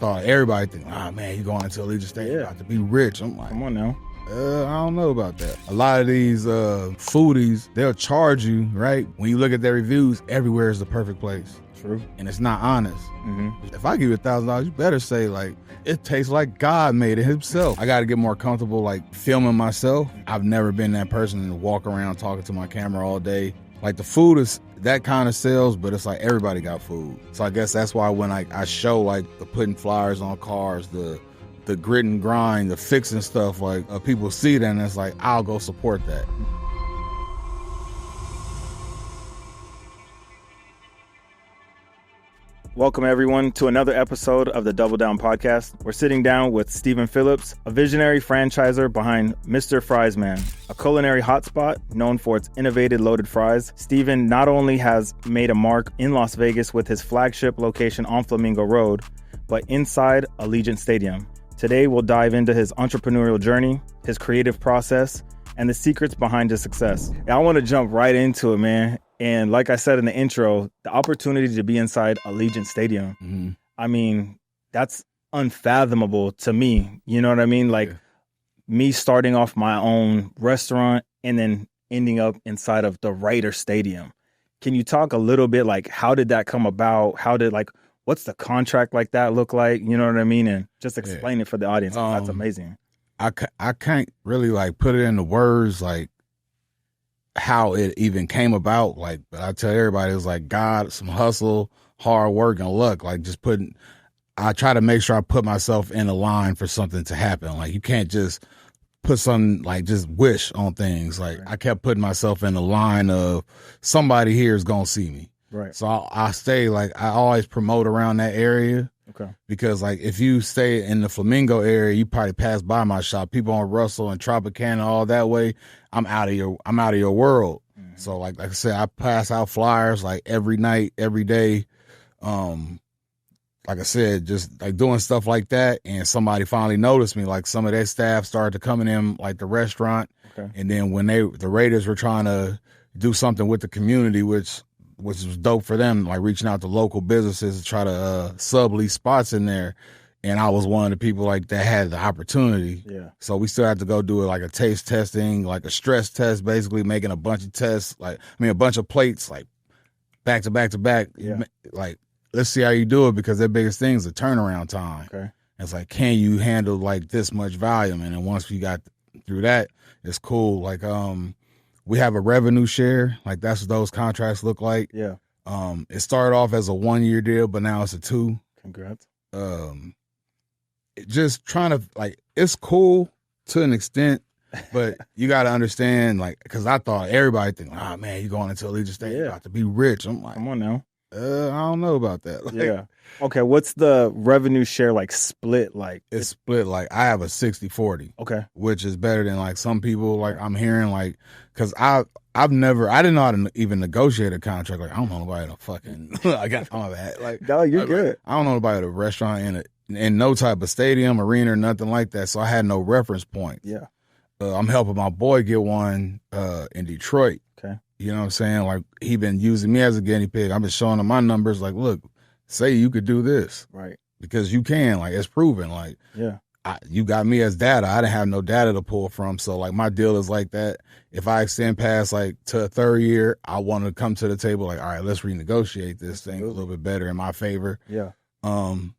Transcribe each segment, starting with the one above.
thought everybody think, man, you going into Allegiant Stadium, about to be rich. I'm like, come on now. I don't know about that. A lot of these foodies, they'll charge you, right? When you look at their reviews, everywhere is the perfect place. True. And it's not honest. If I give you $1,000, you better say, like, it tastes like God made it himself. I got to get more comfortable, like, filming myself. I've never been that person to walk around talking to my camera all day. Like, the food is that kind of sales, but it's like everybody got food. So I guess that's why when I show, like, the putting flyers on cars, the grit and grind, the fixing stuff, like, people see that and it's like, I'll go support that. Welcome, everyone, to another episode of the Double Down Podcast. We're sitting down with Stephen Phillips, a visionary franchiser behind Mr. Fries Man, a culinary hotspot known for its innovative loaded fries. Stephen not only has made a mark in Las Vegas with his flagship location on Flamingo Road, but inside Allegiant Stadium. Today, we'll dive into his entrepreneurial journey, his creative process, and the secrets behind his success. I want to jump right into it, man. And like I said in the intro, the opportunity to be inside Allegiant Stadium, I mean, that's unfathomable to me. You know what I mean? Like me starting off my own restaurant and then ending up inside of the Raider Stadium. Can you talk a little bit, like, how did that come about? What's the contract like that look like? You know what I mean? And just explain it for the audience. That's amazing. I can't really, like, put it into words, like, how it even came about. Like, but I tell everybody, it was like God, some hustle, hard work, and luck. Like, I try to make sure I put myself in a line for something to happen. Like, you can't just put something, like, just wish on things. Like, I kept putting myself in the line of somebody here is going to see me. Right. So I stay, like, I always promote around that area. Okay. Because, like, if you stay in the Flamingo area, you probably pass by my shop. People on Russell and Tropicana, all that way, I'm out of your world. So, like I said, I pass out flyers, like, every night, every day. Like I said, just, like, doing stuff like that. And somebody finally noticed me. Like, some of their staff started to coming in, like, the restaurant. Okay. And then when the Raiders were trying to do something with the community, which was dope for them, like reaching out to local businesses to try to sublease spots in there. And I was one of the people, like, that had the opportunity. Yeah. So we still had to go do it, like, a taste testing, like a stress test, basically making a bunch of tests, a bunch of plates, like, back to back to back. Yeah. Like, let's see how you do it, because their biggest thing is the turnaround time. Okay. It's like, can you handle, like, this much volume? And then once we got through that, it's cool. Like, we have a revenue share. Like, that's what those contracts look like. Yeah. It started off as a 1-year deal, but now it's a 2. Congrats. Just trying to, like, it's cool to an extent, but you got to understand, like, because I thought everybody think, man, you going into Allegiant Stadium, about to be rich. I'm like, come on now. I don't know about that. Like, yeah. Okay. What's the revenue share, like, split? Like, it's split. Like, I have a 60-40. Okay. Which is better than, like, some people, like, I'm hearing, like, because I didn't know how to even negotiate a contract. Like, I don't know nobody to fucking, I got all that. Like, no, you're good. I don't know nobody at a restaurant in no type of stadium, arena, or nothing like that. So I had no reference points. Yeah. I'm helping my boy get one in Detroit. Okay. You know what I'm saying? Like, he been using me as a guinea pig. I've been showing him my numbers. Like, look, say you could do this. Right. Because you can. Like, it's proven. Like, yeah. You got me as data. I didn't have no data to pull from. So, like, my deal is like that. If I extend past, like, to a 3rd year, I want to come to the table like, all right, let's renegotiate this thing a little bit better in my favor. Yeah.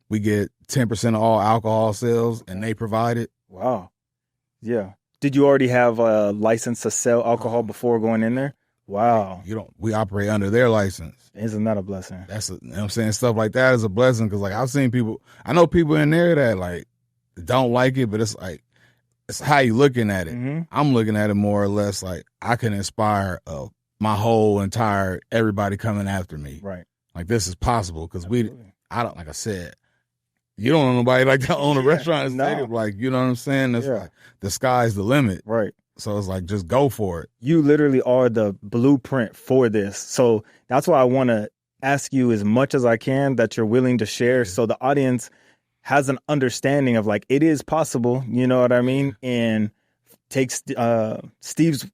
We get 10% of all alcohol sales, and they provide it. Wow. Yeah. Did you already have a license to sell alcohol before going in there? Wow. We operate under their license. Isn't that a blessing? You know what I'm saying? Stuff like that is a blessing, because, like, I know people in there that, like, don't like it, but it's like, it's how you looking at it. I'm looking at it more or less like I can inspire my whole entire everybody coming after me. Right. Like, this is possible, because like I said, you don't know nobody like that own a restaurant in the stadium. Like, you know what I'm saying? That's like, the sky's the limit. Right. So it's like, just go for it. You literally are the blueprint for this. So that's why I want to ask you as much as I can that you're willing to share, so the audience has an understanding of, like, it is possible, you know what I mean? And takes Steve's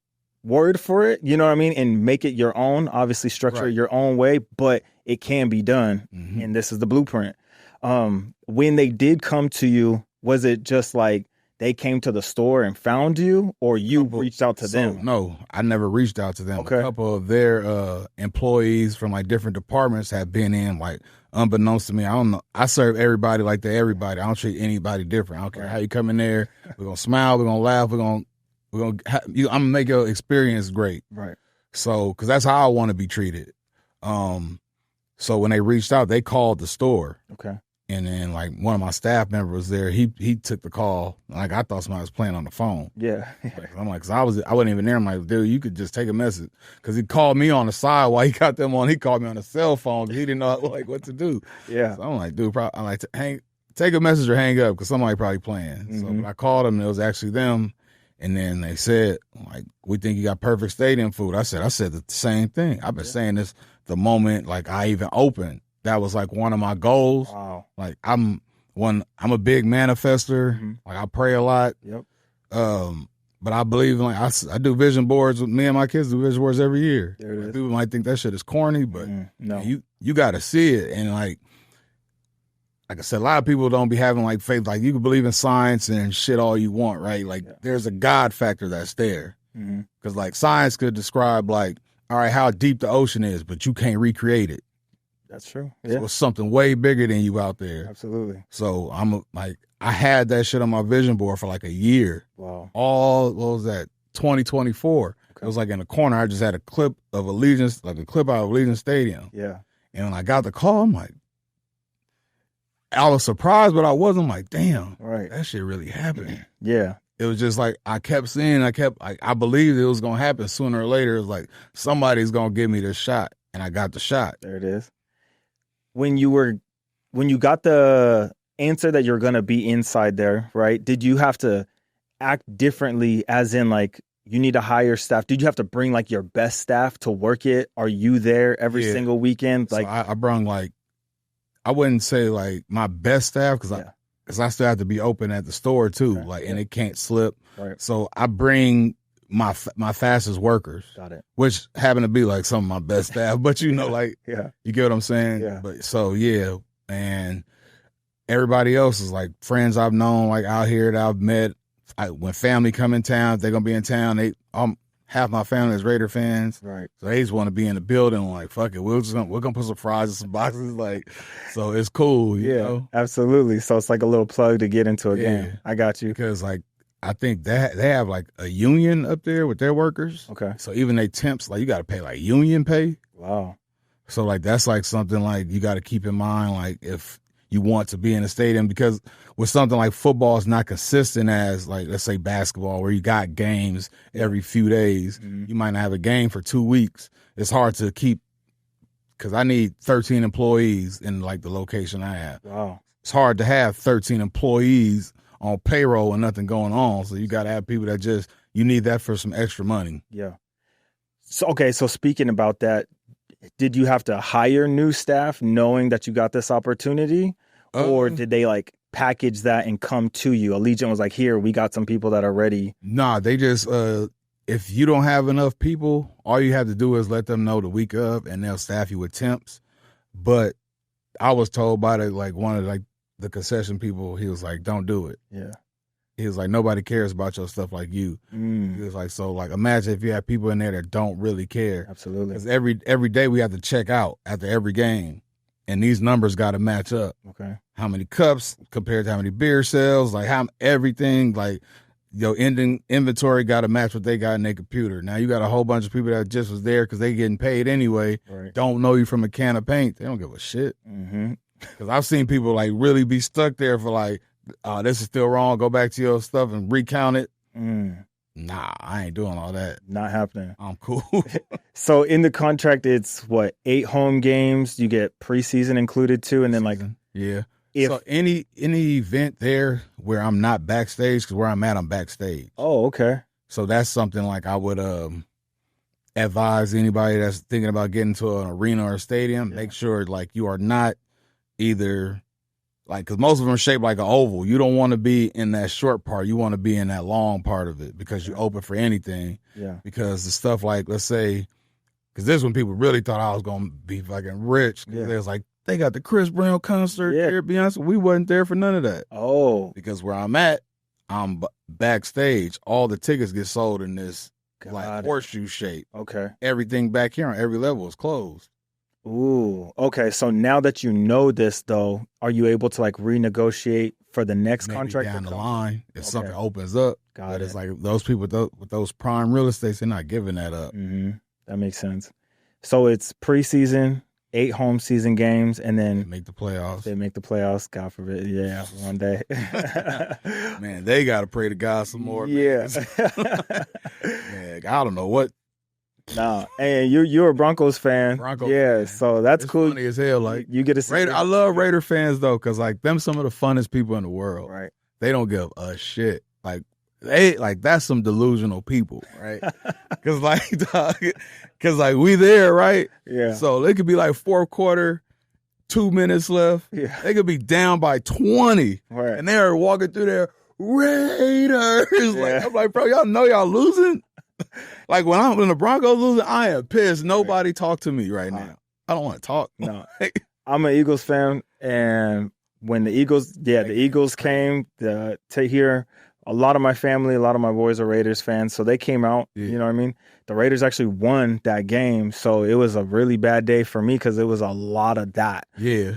word for it, you know what I mean? And make it your own, obviously structure it your own way, but it can be done. And this is the blueprint. When they did come to you, was it just like they came to the store and found you, or you reached out to them? No, I never reached out to them. Okay. A couple of their employees from like different departments have been in, like unbeknownst to me. I don't know. I serve everybody like everybody. I don't treat anybody different. I don't care how you come in there. We're gonna smile. We're gonna laugh. I'm gonna make your experience great. Right. So, because that's how I want to be treated. So when they reached out, they called the store. Okay. And then like one of my staff members was there. He took the call. Like I thought somebody was playing on the phone. Yeah. I'm like, cause I wasn't even there. I'm like, dude, you could just take a message. Cause he called me on the side while he got them on. He called me on the cell phone because he didn't know like what to do. Yeah. So I'm like, dude, I'm like, take a message or hang up because somebody probably playing. Mm-hmm. So I called them and it was actually them. And then they said, like, we think you got perfect stadium food. I said the same thing. I've been saying this the moment like I even opened. That was like one of my goals. Wow. Like I'm a big manifester. Mm-hmm. Like I pray a lot. Yep. But I believe in, like I do vision boards with me and my kids do vision boards every year. There it is. People might think that shit is corny, but no, you got to see it. And like I said, a lot of people don't be having like faith. Like you can believe in science and shit all you want, right? Like there's a God factor that's there. Because like science could describe like, all right, how deep the ocean is, but you can't recreate it. That's true. Yeah. So it's something way bigger than you out there. Absolutely. So I had that shit on my vision board for like a year. Wow. What was that? 2024. Okay. It was like in the corner. I just had a clip of Allegiant, like a clip out of Allegiant Stadium. Yeah. And when I got the call, I'm like, I was surprised, but I wasn't like, damn, right. That shit really happened. Yeah. It was just like, I kept seeing, I believed it was going to happen sooner or later. It was like, somebody's going to give me this shot. And I got the shot. There it is. When you got the answer that you're going to be inside there, right? Did you have to act differently as in like you need to hire staff? Did you have to bring like your best staff to work it? Are you there every single weekend? Like so I brought like, I wouldn't say like my best staff because I still have to be open at the store too. Okay. And it can't slip. Right. So I bring my fastest workers. Got it. Which happen to be like some of my best staff, but you know, like, you get what I'm saying? Yeah. But so, and everybody else is like friends I've known, like out here that I've met. When family come in town, if they're going to be in town, half my family is Raider fans. Right. So they just want to be in the building. Like, fuck it. We're going to put some fries in some boxes. Like, so it's cool. You know? Absolutely. So it's like a little plug to get into a game. I got you. Because like, I think that they have like a union up there with their workers. Okay. So even they temps, like you got to pay like union pay. Wow. So like, that's like something like you got to keep in mind, like if you want to be in a stadium, because with something like football, it's not consistent as like, let's say basketball, where you got games every few days. Mm-hmm. You might not have a game for 2 weeks. It's hard to keep, because I need 13 employees in like the location I have. Wow. It's hard to have 13 employees on payroll and nothing going on. So you got to have people that you need that for some extra money. Yeah. So, okay. So speaking about that, did you have to hire new staff knowing that you got this opportunity, or did they like package that and come to you? Allegiant was like, here, we got some people that are ready. Nah, they just, if you don't have enough people, all you have to do is let them know the week of and they'll staff you with temps. But I was told by one of the concession people, he was like, don't do it. Yeah. He was like, nobody cares about your stuff like you. He was like, so like, imagine if you have people in there that don't really care. Absolutely. Because every day we have to check out after every game, and these numbers got to match up. Okay. How many cups compared to how many beer sales, like how everything, like your ending inventory got to match what they got in their computer. Now you got a whole bunch of people that just was there because they getting paid anyway. Right. Don't know you from a can of paint. They don't give a shit. Mm-hmm. Because I've seen people like really be stuck there for like, this is still wrong. Go back to your stuff and recount it. Nah, I ain't doing all that. Not happening. I'm cool. So in the contract, it's 8 home games. You get preseason included too, and then so any event there where I'm not backstage, because where I'm at, I'm backstage. Oh, okay. So that's something like I would advise anybody that's thinking about getting to an arena or a stadium. Make sure like you are not either. Like, because most of them are shaped like an oval. You don't want to be in that short part. You want to be in that long part of it because you're open for anything. Yeah. Because the stuff like, let's say, because this is when people really thought I was going to be fucking rich. Yeah. There's like They got the Chris Brown concert, Yeah. Beyonce. We wasn't there for none of that. Oh, Because where I'm at, I'm backstage. All the tickets get sold in this like horseshoe shape. okay. Everything back here on every level is closed. Ooh, okay. So now that you know this, though, are you able to like renegotiate for the next Maybe contract down that the comes? line if Okay. something opens up. Got But it. it's like those people with those prime real estates, they're not giving that up. Mm-hmm. That makes sense. So it's preseason, 8 home season games, and They then make the playoffs. they make the playoffs. God forbid. Yeah, one day. Man, they got to pray to God some more. Yeah. Man, I don't know what. Nah, and you're a Broncos fan. Bronco yeah, fan. so that's It's cool. funny as hell. Like you get to see I love Raider fans though, because like them some of the funnest people in the world. right. They don't give a shit. Like they like that's some delusional people, right? Because like we there, right? Yeah. So it could be like fourth quarter, 2 minutes left. Yeah. They could be down by 20, Right. and they're walking through there. Raiders. Yeah. Like, I'm like, bro, y'all know y'all losing. Like when the Broncos losing, I am pissed. Nobody talk to me right now. I don't want to talk. No, I'm an Eagles fan, and when the Eagles came to here, a lot of my family, a lot of my boys are Raiders fans, so they came out. Yeah. You know what I mean? The Raiders actually won that game, so it was a really bad day for me because it was a lot of that Yeah.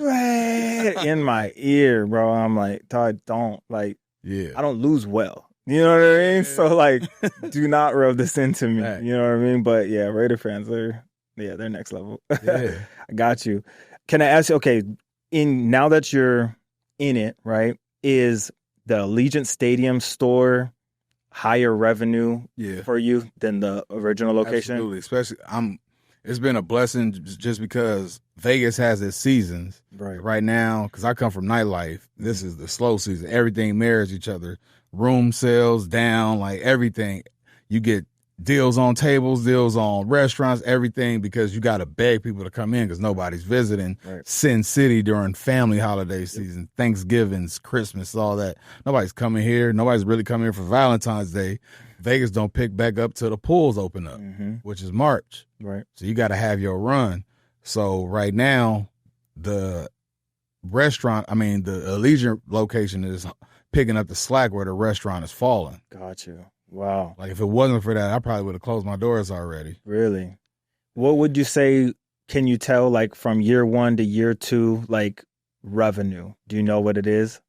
in my ear, bro. I'm like, Todd, don't like. Yeah. I don't lose well. You know what I mean? So like, do not rub this into me. Right. You know what I mean? But yeah, Raider fans, they're next level. Yeah. I got you. Can I ask you, okay, now that you're in it, right, is the Allegiant Stadium store higher revenue Yeah. for you than the original location? Absolutely. Especially it's been a blessing just because Vegas has its seasons. Right now, because I come from nightlife, this is the slow season. Everything mirrors each other. Room sales down, like everything. You get deals on tables, deals on restaurants, everything, because you got to beg people to come in because nobody's visiting Sin City during family holiday season, Thanksgivings, Christmas, all that. Nobody's coming here. Nobody's really coming here for Valentine's Day. Vegas don't pick back up till the pools open up, which is March. Right. So you got to have your run. So right now, the Allegiant location is picking up the slack where the restaurant is falling. Got you. Wow. Like if it wasn't for that, I probably would have closed my doors already. Really? What would you say, can you tell like from year 1 to year 2, like revenue? Do you know what it is?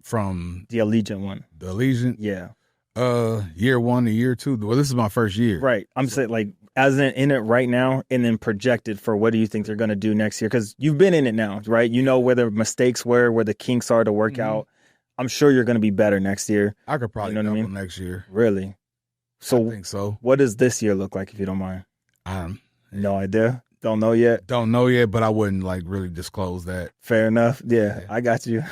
From The Allegiant one. the Allegiant? Yeah. Year 1 to year 2. Well, this is my first year. Right. I'm saying like as in it right now and then projected for what do you think they're going to do next year? Because you've been in it now, right? You know where the mistakes were, where the kinks are to work out. I'm sure you're going to be better next year. I could probably double next year. Really? So I think so. What does this year look like, if you don't mind? No idea. Don't know yet. Don't know yet, but I wouldn't like really disclose that. Fair enough. Yeah. I got you.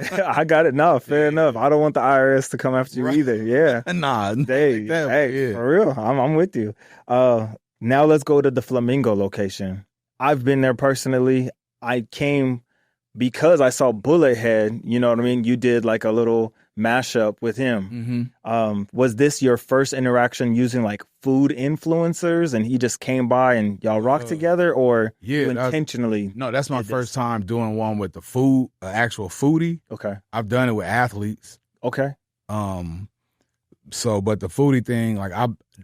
I got it. No, fair enough. I don't want the IRS to come after you either. Yeah. Nah. Hey, for real. I'm with you. Now let's go to the Flamingo location. I've been there personally. I came because I saw Bullethead, you know what I mean? You did like a little mashup with him. Was this your first interaction using like food influencers and he just came by and y'all rocked together, or you intentionally? No, that's my first time doing one with the food, actual foodie. Okay. I've done it with athletes. Okay. So, but the foodie thing, like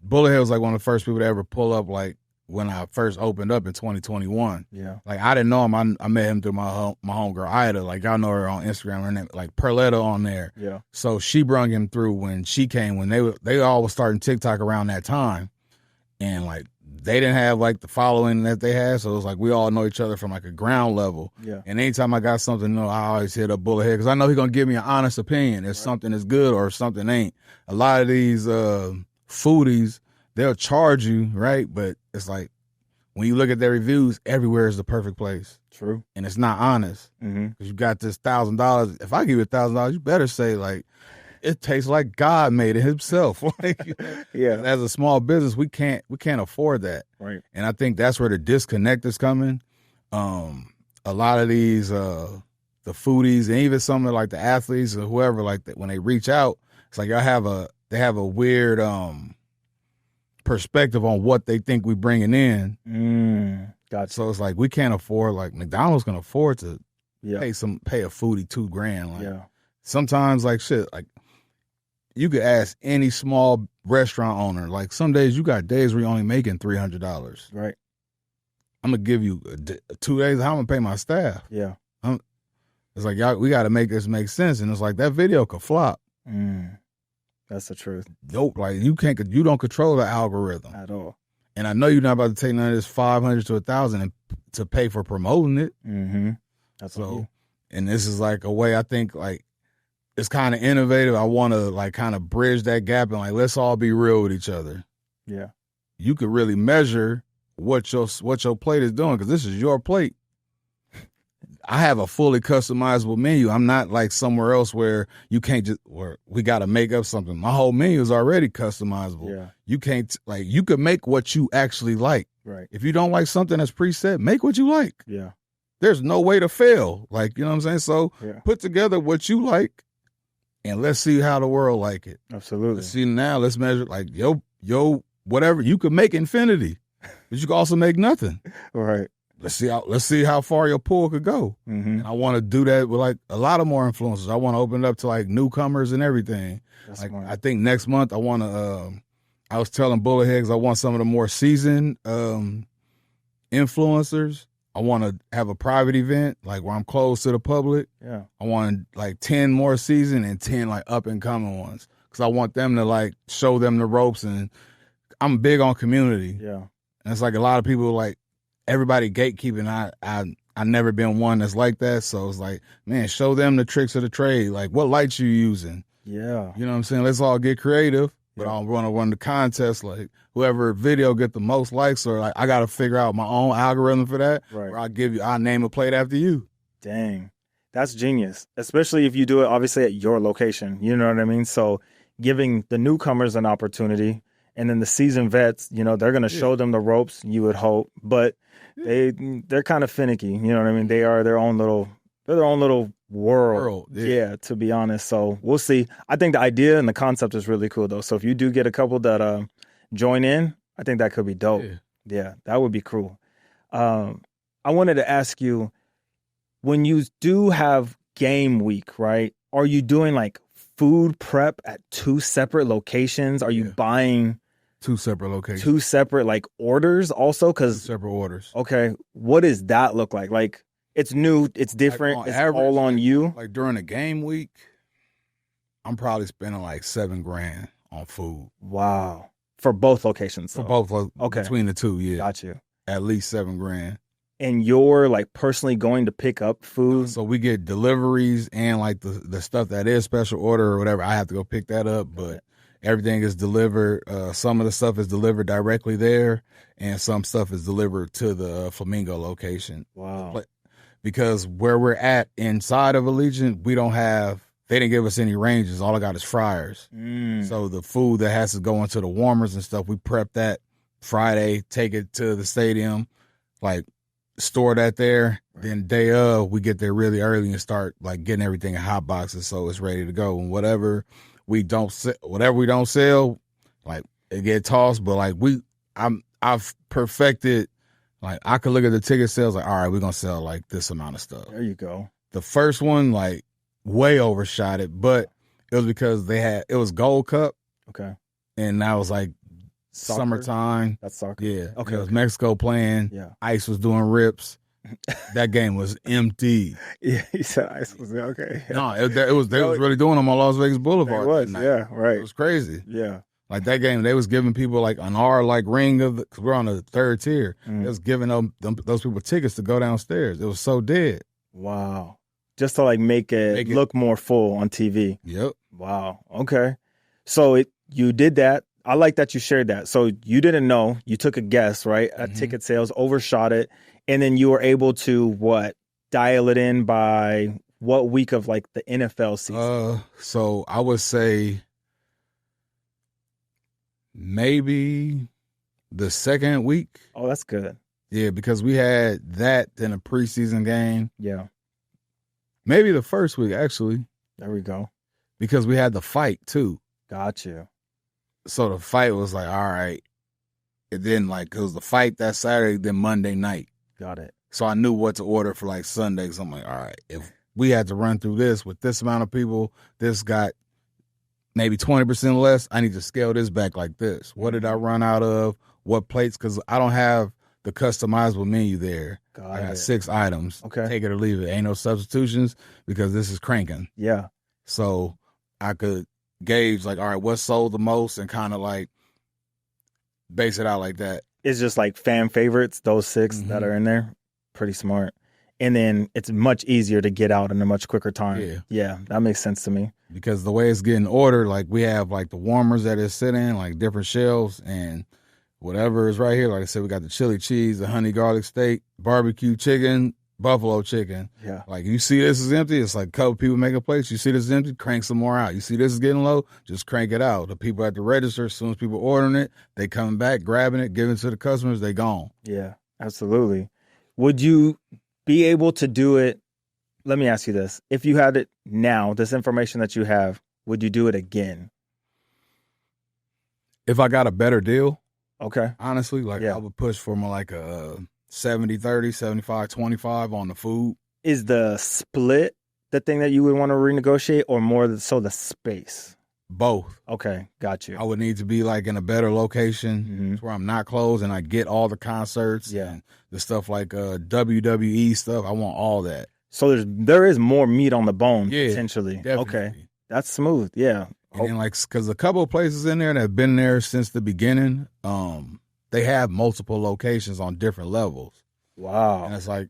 Bullethead was like one of the first people to ever pull up, like when I first opened up in 2021. Yeah. Like I didn't know him. I met him through my homegirl Ida. Like y'all know her on Instagram. Her name like Perletta on there. Yeah. So she brung him through when she came. When they all was starting TikTok around that time, and like they didn't have like the following that they had. So it was like we all know each other from like a ground level. Yeah. And anytime I got something new, I always hit up Bullethead because I know he's gonna give me an honest opinion if something is good or if something ain't. A lot of these foodies, they'll charge you, right? But it's like when you look at their reviews, everywhere is the perfect place. True. And it's not honest. Because you got this $1,000. If I give you $1,000, you better say like, it tastes like God made it himself. Like, yeah. As a small business, we can't afford that. Right. And I think that's where the disconnect is coming. A lot of these the foodies and even some of like the athletes or whoever, like that, when they reach out, it's like they have a weird perspective on what they think we bringing in. Gotcha. So it's like we can't afford, like McDonald's can afford to Yeah. pay a foodie $2,000. Like Yeah. sometimes like shit, like you could ask any small restaurant owner, like some days you got days where you're only making $300. Right. I'm gonna give you 2 days. How I'm gonna pay my staff? Yeah. It's like, y'all, we got to make this make sense. And it's like that video could flop. That's the truth. Nope. Like you don't control the algorithm At all. And I know you're not about to take none of this 500 to 1,000 and to pay for promoting it. Mm-hmm. That's so. And this is like a way I think like it's kind of innovative. I want to like kind of bridge that gap and like let's all be real with each other. Yeah. You could really measure what your plate is doing because this is your plate. I have a fully customizable menu. I'm not like somewhere else where you can't just, where we got to make up something. My whole menu is already customizable. Yeah. You can't, like, you could make what you actually like. Right. If you don't like something that's preset, make what you like. Yeah. There's no way to fail. Like, you know what I'm saying? So put together what you like and let's see how the world like it. Absolutely. Let's see now, let's measure like, yo, whatever. You could make infinity, but you can also make nothing. Right. Let's see how far your pool could go. Mm-hmm. And I want to do that with like a lot of more influencers. I want to open it up to like newcomers and everything. That's like smart. I think next month I want to. I was telling Bulletheads I want some of the more seasoned influencers. I want to have a private event like where I'm closed to the public. Yeah. I want like 10 more seasoned and 10 like up and coming ones because I want them to like show them the ropes. And I'm big on community. Yeah. And it's like a lot of people like. Everybody gatekeeping. I never been one that's like that. So it's like, man, show them the tricks of the trade. Like what lights you using? Yeah. You know what I'm saying? Let's all get creative. But I want to run the contest. Like whoever video get the most likes, or like I got to figure out my own algorithm for that. Right. Where I'll name a plate after you. Dang, that's genius. Especially if you do it obviously at your location. You know what I mean? So giving the newcomers an opportunity, and then the seasoned vets, you know, they're gonna show them the ropes. You would hope, but they're kind of finicky, you know what I mean? They're their own little world. Yeah, to be honest. So we'll see. I think the idea and the concept is really cool though. So if you do get a couple that join in, I think that could be dope. Yeah, that would be cool. I wanted to ask you, when you do have game week, right? Are you doing like food prep at 2 separate locations? Are you buying 2 separate locations. 2 separate like orders also? 2 separate orders. Okay. What does that look like? Like it's new, it's different, like it's average, all on you. Like during a game week, I'm probably spending like $7,000 on food. Wow. For both locations. For both between the two, yeah. Got you. At least $7,000. And you're like personally going to pick up food? So we get deliveries and like the stuff that is special order or whatever, I have to go pick that up, but everything is delivered. Some of the stuff is delivered directly there, and some stuff is delivered to the Flamingo location. Wow. Because where we're at inside of Allegiant, they didn't give us any ranges. All I got is fryers. So the food that has to go into the warmers and stuff, we prep that Friday, take it to the stadium, like store that there. Then day of, we get there really early and start like getting everything in hot boxes so it's ready to go. And whatever we don't sell, like it get tossed. But like I've perfected, like I could look at the ticket sales like, all right, we're gonna sell like this amount of stuff. There you go. The first one like way overshot it, but it was because it was Gold Cup. Okay. And that was like soccer? Summertime. That's soccer. Yeah. Okay. It was Mexico playing. Yeah. Ice was doing rips. That game was empty. Yeah, he said Ice was there. Okay. No, they was really doing them on Las Vegas Boulevard. It was, yeah, right. It was crazy. Yeah. Like that game, they was giving people like an hour like ring of because we're on the 3rd tier. They was giving those people tickets to go downstairs. It was so dead. Wow. Just to like make it look more full on TV. Yep. Wow. Okay. So you did that. I like that you shared that. So you didn't know. You took a guess, right? At ticket sales, overshot it. And then you were able to dial it in by what week of like the NFL season? So I would say maybe the 2nd week. Oh, that's good. Yeah, because we had that in a preseason game. Yeah. Maybe the 1st week, actually. There we go. Because we had the fight too. Got you. So the fight was like, all right. And then like, it was the fight that Saturday, then Monday night. Got it. So I knew what to order for like Sundays. I'm like, all right, if we had to run through this with this amount of people, this got maybe 20% less, I need to scale this back like this. What did I run out of? What plates? Because I don't have the customizable menu there. I got 6 items. Okay. Take it or leave it. Ain't no substitutions because this is cranking. Yeah. So I could gauge like, all right, what sold the most and kind of like base it out like that. It's just like fan favorites, those 6 that are in there. Pretty smart. And then it's much easier to get out in a much quicker time. Yeah, that makes sense to me. Because the way it's getting ordered, like we have like the warmers that it sit in, like different shelves, and whatever is right here. Like I said, we got the chili cheese, the honey garlic steak, barbecue chicken, buffalo chicken. Yeah. Like you see this is empty, it's like a couple people make a place. You see this is empty, crank some more out. You see this is getting low, just crank it out. The people at the register, as soon as people ordering it, they coming back, grabbing it, giving it to the customers, they gone. Yeah, absolutely. Would you be able to do it? Let me ask you this. If you had it now, this information that you have, would you do it again? If I got a better deal, okay. Honestly, like I would push for more like a 70-30, 75-25 on the food. Is the split the thing that you would want to renegotiate, or more so the space? Both. Okay, got you. I would need to be like in a better location where I'm not closed and I get all the concerts and the stuff like WWE stuff. I want all that. So there is more meat on the bone potentially. Definitely. Okay, that's smooth. Yeah. And then like, because a couple of places in there that have been there since the beginning, they have multiple locations on different levels. Wow. And it's like,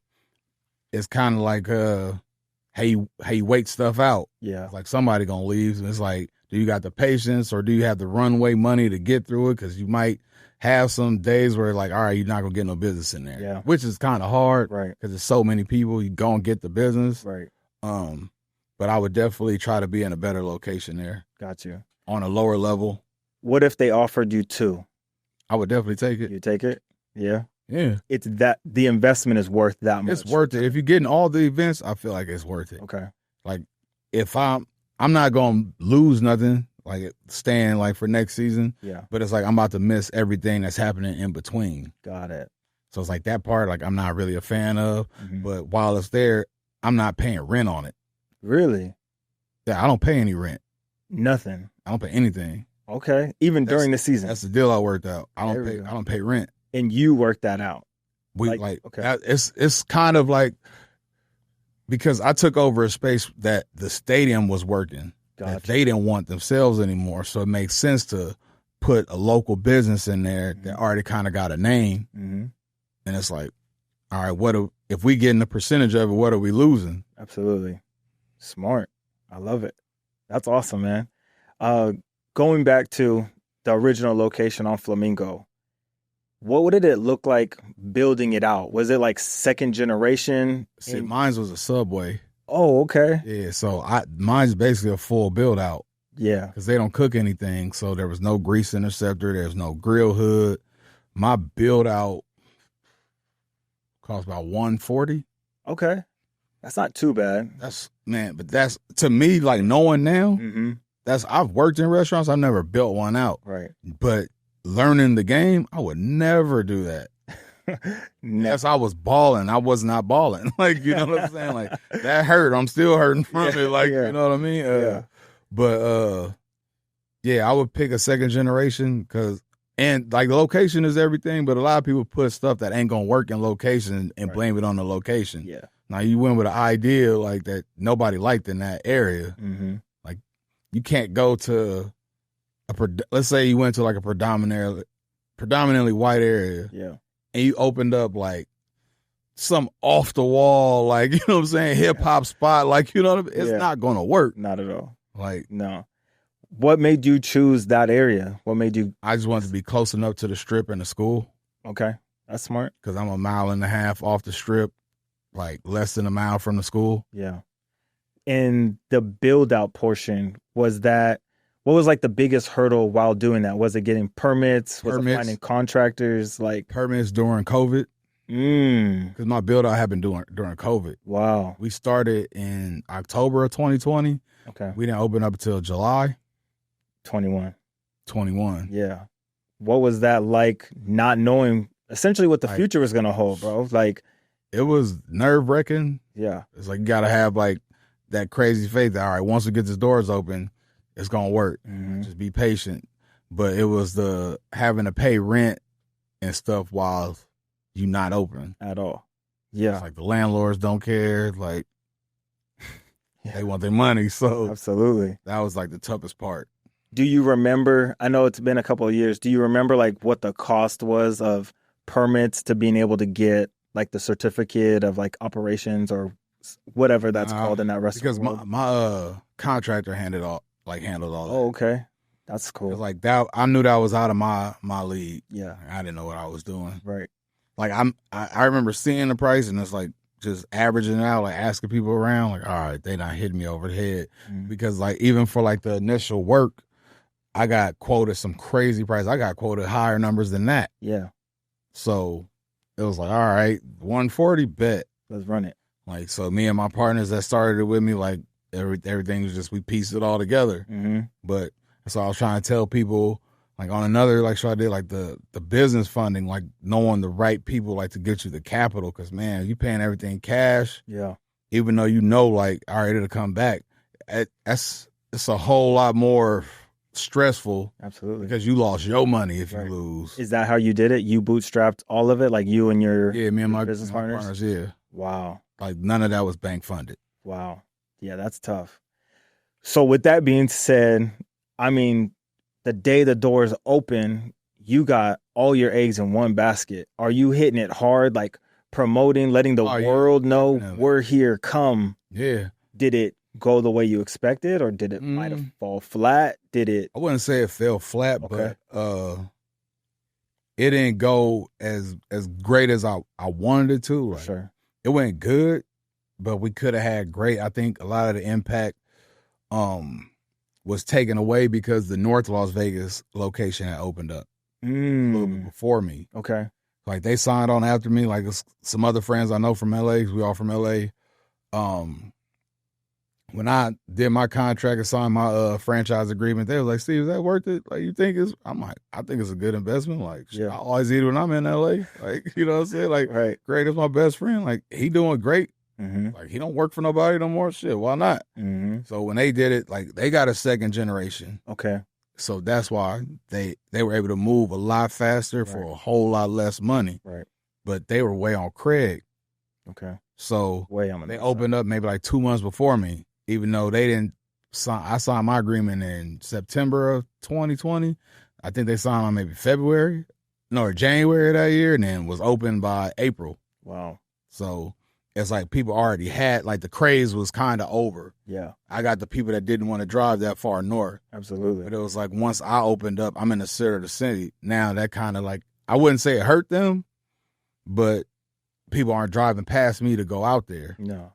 it's kind of like how you wait stuff out. Yeah. Like somebody gonna leave, and it's like, do you got the patience or do you have the runway money to get through it? Because you might have some days where like, all right, you're not gonna get no business in there. Yeah. Which is kind of hard, right? Because there's so many people, you gonna get the business, right? But I would definitely try to be in a better location there. Got you. On a lower level. What if they offered you 2? I would definitely take it. You take it? Yeah. Yeah. It's that the investment is worth that much. It's worth it. If you're getting all the events, I feel like it's worth it. Okay. Like if I'm not gonna lose nothing, like staying like for next season. Yeah. But it's like I'm about to miss everything that's happening in between. Got it. So it's like that part, like I'm not really a fan of. But while it's there, I'm not paying rent on it. Really? Yeah, I don't pay any rent. Nothing. I don't pay anything. Okay. Even during the season. That's the deal I worked out. I don't pay rent. And you worked that out. Okay. It's kind of like, because I took over a space that the stadium was working. Gotcha. That they didn't want themselves anymore. So it makes sense to put a local business in there that already kind of got a name. And it's like, all right, if we getting a percentage of it, what are we losing? Absolutely. Smart. I love it. That's awesome, man. Going back to the original location on Flamingo, what did it look like building it out? Was it like second generation? See, mine was a Subway. Oh, okay. Yeah, so mine's basically a full build out. Yeah. Because they don't cook anything, so there was no grease interceptor, there's no grill hood. My build out cost about $140. Okay. That's not too bad. But that's, to me, like knowing now, I've worked in restaurants, I've never built one out. Right. But learning the game, I would never do that. Yes, I was balling. I was not balling. Like, you know what I'm saying? Like, that hurt. I'm still hurting from it. Like, you know what I mean? But, I would pick a second generation and like the location is everything, but a lot of people put stuff that ain't going to work in location and blame it on the location. Yeah. Now, you went with an idea like that nobody liked in that area. Like, you can't go to let's say you went to like a predominantly white area. Yeah. And you opened up like some off the wall, like, you know what I'm saying, hip hop spot, like, you know what I mean? It's not going to work. Not at all. Like, no. What made you choose that area? What made you? I just wanted to be close enough to the strip and the school. Okay. That's smart. Because I'm 1.5 miles off the strip, like less than a mile from the school. Yeah. And the build out portion, what was like the biggest hurdle while doing that? Was it getting permits? Was it finding contractors? Like permits during COVID? Because my build out happened during COVID. Wow. We started in October of 2020. Okay. We didn't open up until July 21. Yeah. What was that like, not knowing essentially what the future was going to hold, bro? Like, it was nerve-wracking. Yeah. It's like you got to have like that crazy faith that, all right, once we get the doors open, it's going to work. Just be patient. But it was the having to pay rent and stuff while you not open. At all. Yeah. It's like the landlords don't care. Like, they want their money. So absolutely. That was like the toughest part. Do you remember, I know it's been a couple of years, do you remember like what the cost was of permits to being able to get like the certificate of like operations or whatever that's called in that restaurant? Because my contractor handled all that. Oh, okay. That's cool. Like that, I knew that was out of my league. Yeah. I didn't know what I was doing. Right. Like I remember seeing the price and it's like just averaging it out, like asking people around, like, all right, they not hitting me over the head. Because like even for like the initial work, I got quoted some crazy price. I got quoted higher numbers than that. Yeah. So it was like, all right, 140, bet. Let's run it. Like, so me and my partners that started it with me, like everything was just, we pieced it all together. But so I was trying to tell people, like on another like show I did, like the business funding, like knowing the right people like to get you the capital. Cause man, you paying everything cash. Yeah. Even though you know, like, all right, it'll come back. It's a whole lot more stressful. Absolutely. Because you lost your money if you lose. Is that how you did it? You bootstrapped all of it? Like you and your me and my business partners? Yeah. Wow. Like none of that was bank funded. Wow. Yeah, that's tough. So with that being said, I mean, the day the doors open, you got all your eggs in one basket. Are you hitting it hard, like promoting, letting the world know we're here, come? Yeah. Did it go the way you expected or did it might have fall flat? Did it? I wouldn't say it fell flat, but it didn't go as great as I wanted it to. Like, sure. It went good, but we could have had great. I think a lot of the impact was taken away because the North Las Vegas location had opened up a little bit before me. Okay. Like they signed on after me. Like some other friends I know from LA, 'cause we all from LA. When I did my contract and signed my franchise agreement, they were like, "Steve, is that worth it? Like, you think it's?" I'm like, "I think it's a good investment. Like, I always eat when I'm in LA. Like, you know what I'm saying? Like, great is my best friend. Like, he doing great. Like, he don't work for nobody no more. Shit, why not?" So when they did it, like, they got a second generation. Okay. So that's why they were able to move a lot faster for a whole lot less money. Right. But they were way on Craig. Okay. So way on they opened up maybe like 2 months before me. Even though they didn't sign, I signed my agreement in September of 2020. I think they signed on maybe January of that year, and then was open by April. Wow. So it's like people already had, like the craze was kind of over. Yeah. I got the people that didn't want to drive that far north. Absolutely. But it was like once I opened up, I'm in the center of the city. Now that kind of like, I wouldn't say it hurt them, but people aren't driving past me to go out there. No.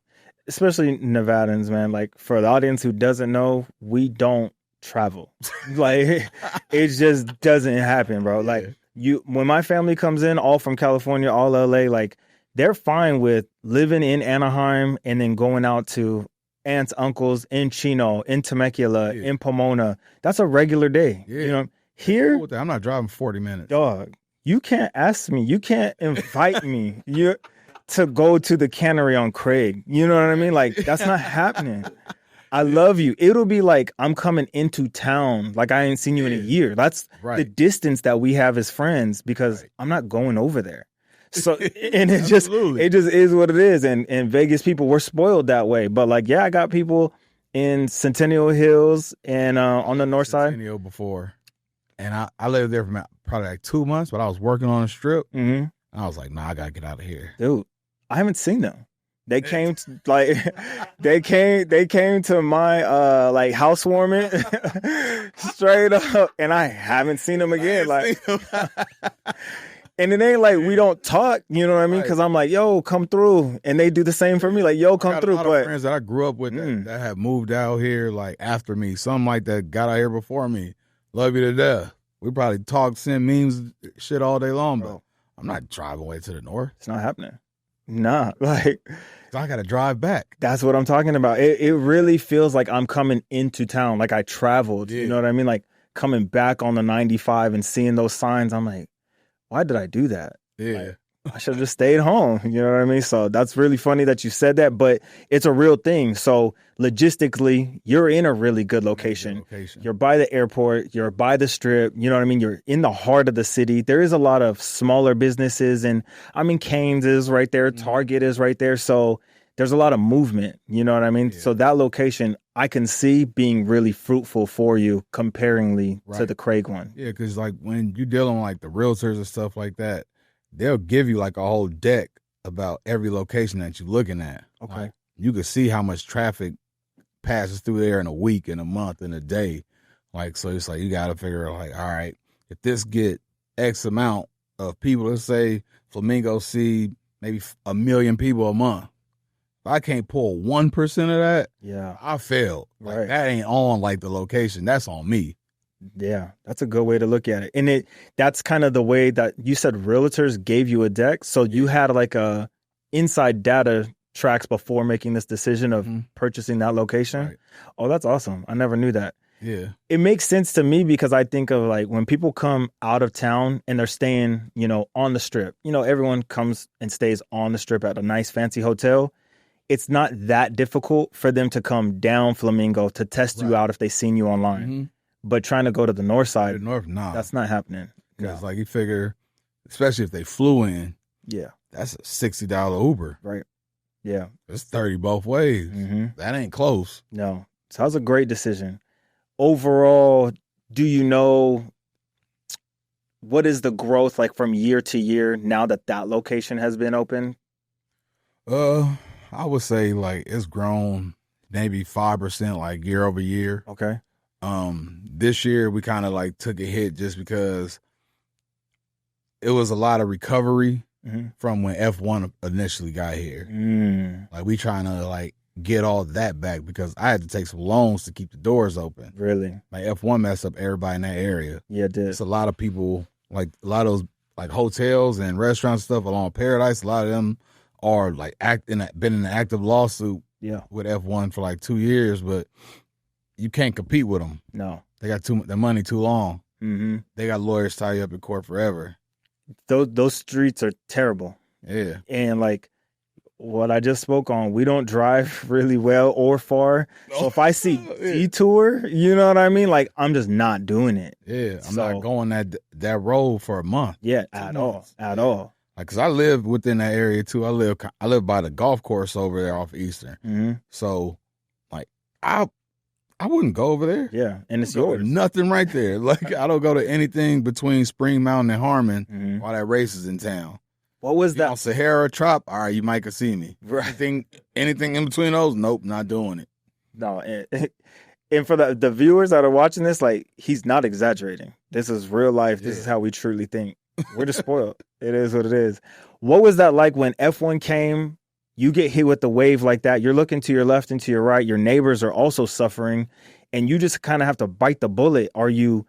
Especially Nevadans, man. Like for the audience who doesn't know, we don't travel. Like it just doesn't happen, bro. Like when my family comes in, all from California, all LA, like they're fine with living in Anaheim and then going out to aunts, uncles in Chino, in Temecula, in Pomona. That's a regular day. Yeah. You know, here I'm not driving 40 minutes. Dog, you can't ask me. You can't invite me. To go to the cannery on Craig. You know what I mean? Like, that's not happening. I love you. It'll be like, I'm coming into town. Like, I ain't seen you in a year. That's the distance that we have as friends because I'm not going over there. So, and it just is what it is. And Vegas people, we're spoiled that way. But like, yeah, I got people in Centennial Hills and on the north side. Centennial before. And I lived there for probably like 2 months, but I was working on a strip. And I was like, nah, I got to get out of here. Dude. I haven't seen them. They came to, like they came to my like housewarming straight up, and I haven't seen them again. Like, and it ain't like we don't talk, you know what I mean? Because I'm like, yo, come through, and they do the same for me. Like, yo, come through. I got a lot of friends that I grew up with that have moved out here like after me. Some like that got out here before me. Love you to death. We probably talk, send memes, shit all day long, but I'm not driving way to the north. It's not happening. Nah, like I gotta drive back. That's what I'm talking about. It really feels like I'm coming into town, like I traveled. You know what I mean? Like coming back on the 95 and seeing those signs, I'm like, why did I do that? Yeah. I should have just stayed home. You know what I mean? So that's really funny that you said that, but it's a real thing. So logistically, you're in a really good location. You're by the airport. You're by the strip. You know what I mean? You're in the heart of the city. There is a lot of smaller businesses, and I mean, Cane's is right there. Target is right there. So there's a lot of movement. You know what I mean? Yeah. So that location, I can see being really fruitful for you comparingly to the Craig one. Yeah, because like when you're dealing with like the realtors and stuff like that, they'll give you like a whole deck about every location that you're looking at. Okay. Like, you can see how much traffic passes through there in a week, in a month, in a day. Like, so it's like you got to figure out like, all right, if this get X amount of people, let's say Flamingo see maybe 1 million people a month. If I can't pull 1% of that, I failed. Like, that ain't on like the location. That's on me. Yeah, that's a good way to look at it. And that's kind of the way that you said realtors gave you a deck. So you had like a inside data tracks before making this decision of purchasing that location. Right. Oh, that's awesome. I never knew that. Yeah. It makes sense to me because I think of like when people come out of town and they're staying, on the strip, everyone comes and stays on the strip at a nice fancy hotel. It's not that difficult for them to come down Flamingo to test you out if they've seen you online. Mm-hmm. But trying to go to the north side, that's not happening. Because like you figure, especially if they flew in, that's a $60 Uber. Right. Yeah. It's 30 both ways. Mm-hmm. That ain't close. No. So that was a great decision. Overall, do you know what is the growth like from year to year now that location has been open? I would say like it's grown maybe 5% like year over year. Okay. This year we kind of like took a hit just because it was a lot of recovery from when F1 initially got here. Like we trying to like get all that back because I had to take some loans to keep the doors open. Really? Like F1 messed up everybody in that area. Yeah, it did. It's a lot of people, like a lot of those like hotels and restaurants and stuff along Paradise. A lot of them are like been in an active lawsuit with F1 for like 2 years, but you can't compete with them. No. They got the money too long. Mm-hmm. They got lawyers tie you up in court forever. Those streets are terrible. Yeah. And like what I just spoke on, we don't drive really well or far. So if I see detour, you know what I mean? Like I'm just not doing it. Yeah. I'm not going that road for a month. Yeah, at all. Like, cause I live within that area too. I live by the golf course over there off Eastern. Mm-hmm. So like I wouldn't go over there. Yeah, and it's yours. Nothing right there. Like I don't go to anything between Spring Mountain and Harmon while that race is in town. What was that? On Sahara Trop, all right, you might could see me. Right. Anything in between those, nope, not doing it. No, and for the viewers that are watching this, like he's not exaggerating. This is real life. This is how we truly think. We're just spoiled. It is what it is. What was that like when F1 came? You get hit with the wave like that. You're looking to your left and to your right. Your neighbors are also suffering, and you just kind of have to bite the bullet. Are you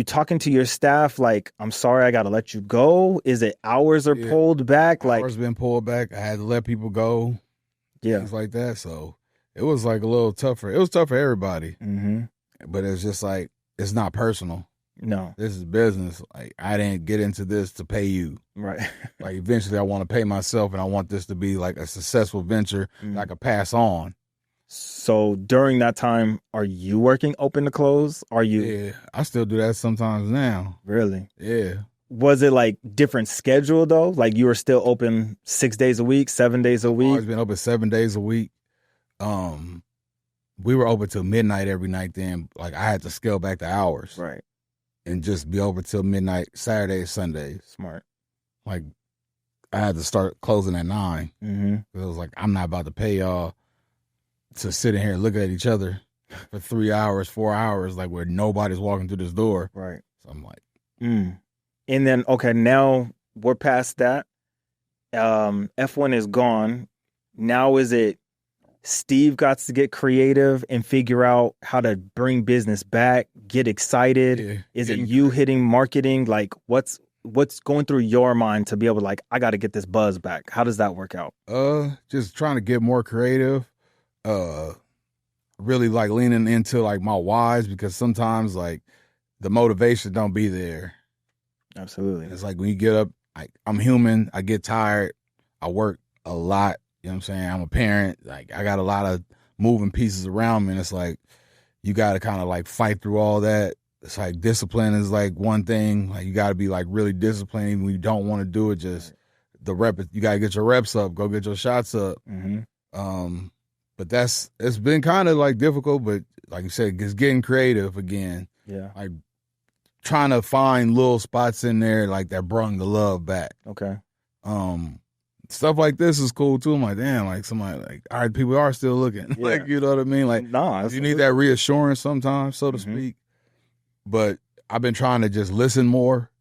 talking to your staff like, I'm sorry, I got to let you go? Is it hours are pulled back? Hours been pulled back. I had to let people go. Yeah. Things like that. So it was like a little tougher. It was tough for everybody. Mm-hmm. But it's just like, it's not personal. No. This is business. Like, I didn't get into this to pay you. Right. Like, eventually I want to pay myself, and I want this to be like a successful venture that I could pass on. So during that time, are you working open to close? Are you? Yeah, I still do that sometimes now. Really? Yeah. Was it like different schedule though? Like you were still open 6 days a week, 7 days a week? I've always been open 7 days a week. We were open till midnight every night then. Like I had to scale back the hours. Right. And just be open till midnight, Saturdays, Sundays. Smart. Like I had to start closing at 9. Mm-hmm. It was like, I'm not about to pay y'all to sit in here and look at each other for 3 hours, 4 hours, like where nobody's walking through this door. Right. So I'm like, And then, okay, now we're past that. F1 is gone. Now is it Steve got to get creative and figure out how to bring business back, get excited? Yeah. Is it you hitting marketing? Like what's going through your mind to be able to like, I got to get this buzz back? How does that work out? Just trying to get more creative. Really like leaning into like my whys, because sometimes like the motivation don't be there. Absolutely. It's like when you get up I'm human. I get tired. I work a lot. You know what I'm saying? I'm a parent. Like, I got a lot of moving pieces around me, and it's like you got to kind of like fight through all that. It's like discipline is like one thing. Like, you got to be like really disciplined even when you don't want to do it. Just the rep. You got to get your reps up. Go get your shots up. But it's been kind of like difficult. But like you said, it's getting creative again. Yeah. Like trying to find little spots in there like that brought the love back. Okay. Stuff like this is cool too. I'm like, damn, like somebody like, all right, people are still looking. Yeah. Like, you know what I mean? Like, you need that reassurance sometimes, so to speak. But I've been trying to just listen more.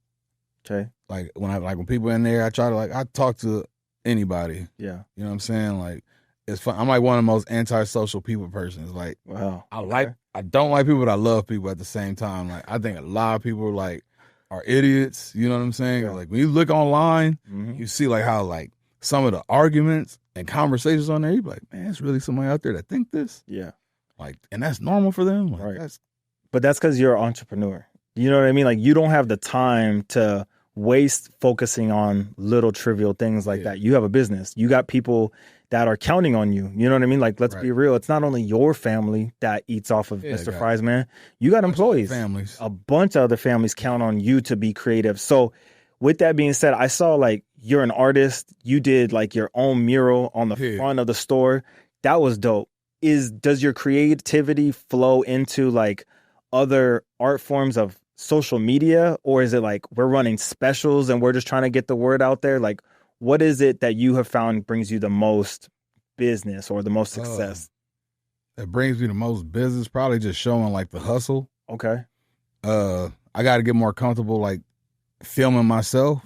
Okay. Like when people in there, I try to I talk to anybody. Yeah. You know what I'm saying? Like, it's fun. I'm like one of the most antisocial people persons. Like, wow. I don't like people, but I love people at the same time. Like, I think a lot of people like are idiots. You know what I'm saying? Yeah. Like, when you look online, you see like how like some of the arguments and conversations on there, you be like, man, it's really somebody out there that think this. Yeah. Like, and that's normal for them. Like, right. But that's because you're an entrepreneur. You know what I mean? Like, you don't have the time to waste focusing on little trivial things like that. You have a business. You got people that are counting on you. You know what I mean? Like, let's be real. It's not only your family that eats off of Mr. Fries, man. You got employees. Families. A bunch of other families count on you to be creative. So with that being said, I saw like you're an artist. You did like your own mural on the front of the store. That was dope. Does your creativity flow into like other art forms of social media, or is it like we're running specials and we're just trying to get the word out there? Like, what is it that you have found brings you the most business or the most success? That brings me the most business, probably just showing like the hustle. Okay. I got to get more comfortable like filming myself.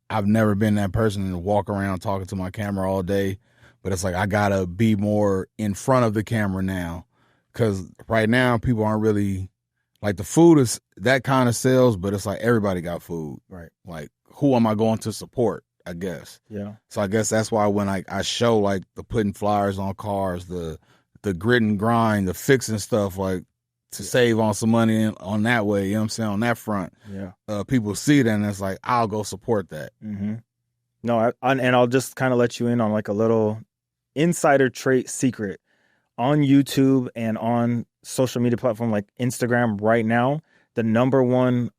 I've never been that person to walk around talking to my camera all day, but it's like I got to be more in front of the camera now, because right now people aren't really like, the food is that kind of sales, but it's like everybody got food. Right. Like, who am I going to support, I guess? Yeah. So I guess that's why when I show like the putting flyers on cars, the grit and grind, the fixing stuff, like to save on some money on that way, you know what I'm saying, on that front. Yeah. People see that and it's like, I'll go support that. No, and I'll just kind of let you in on like a little insider trait secret. On YouTube and on social media platform like Instagram right now, the number one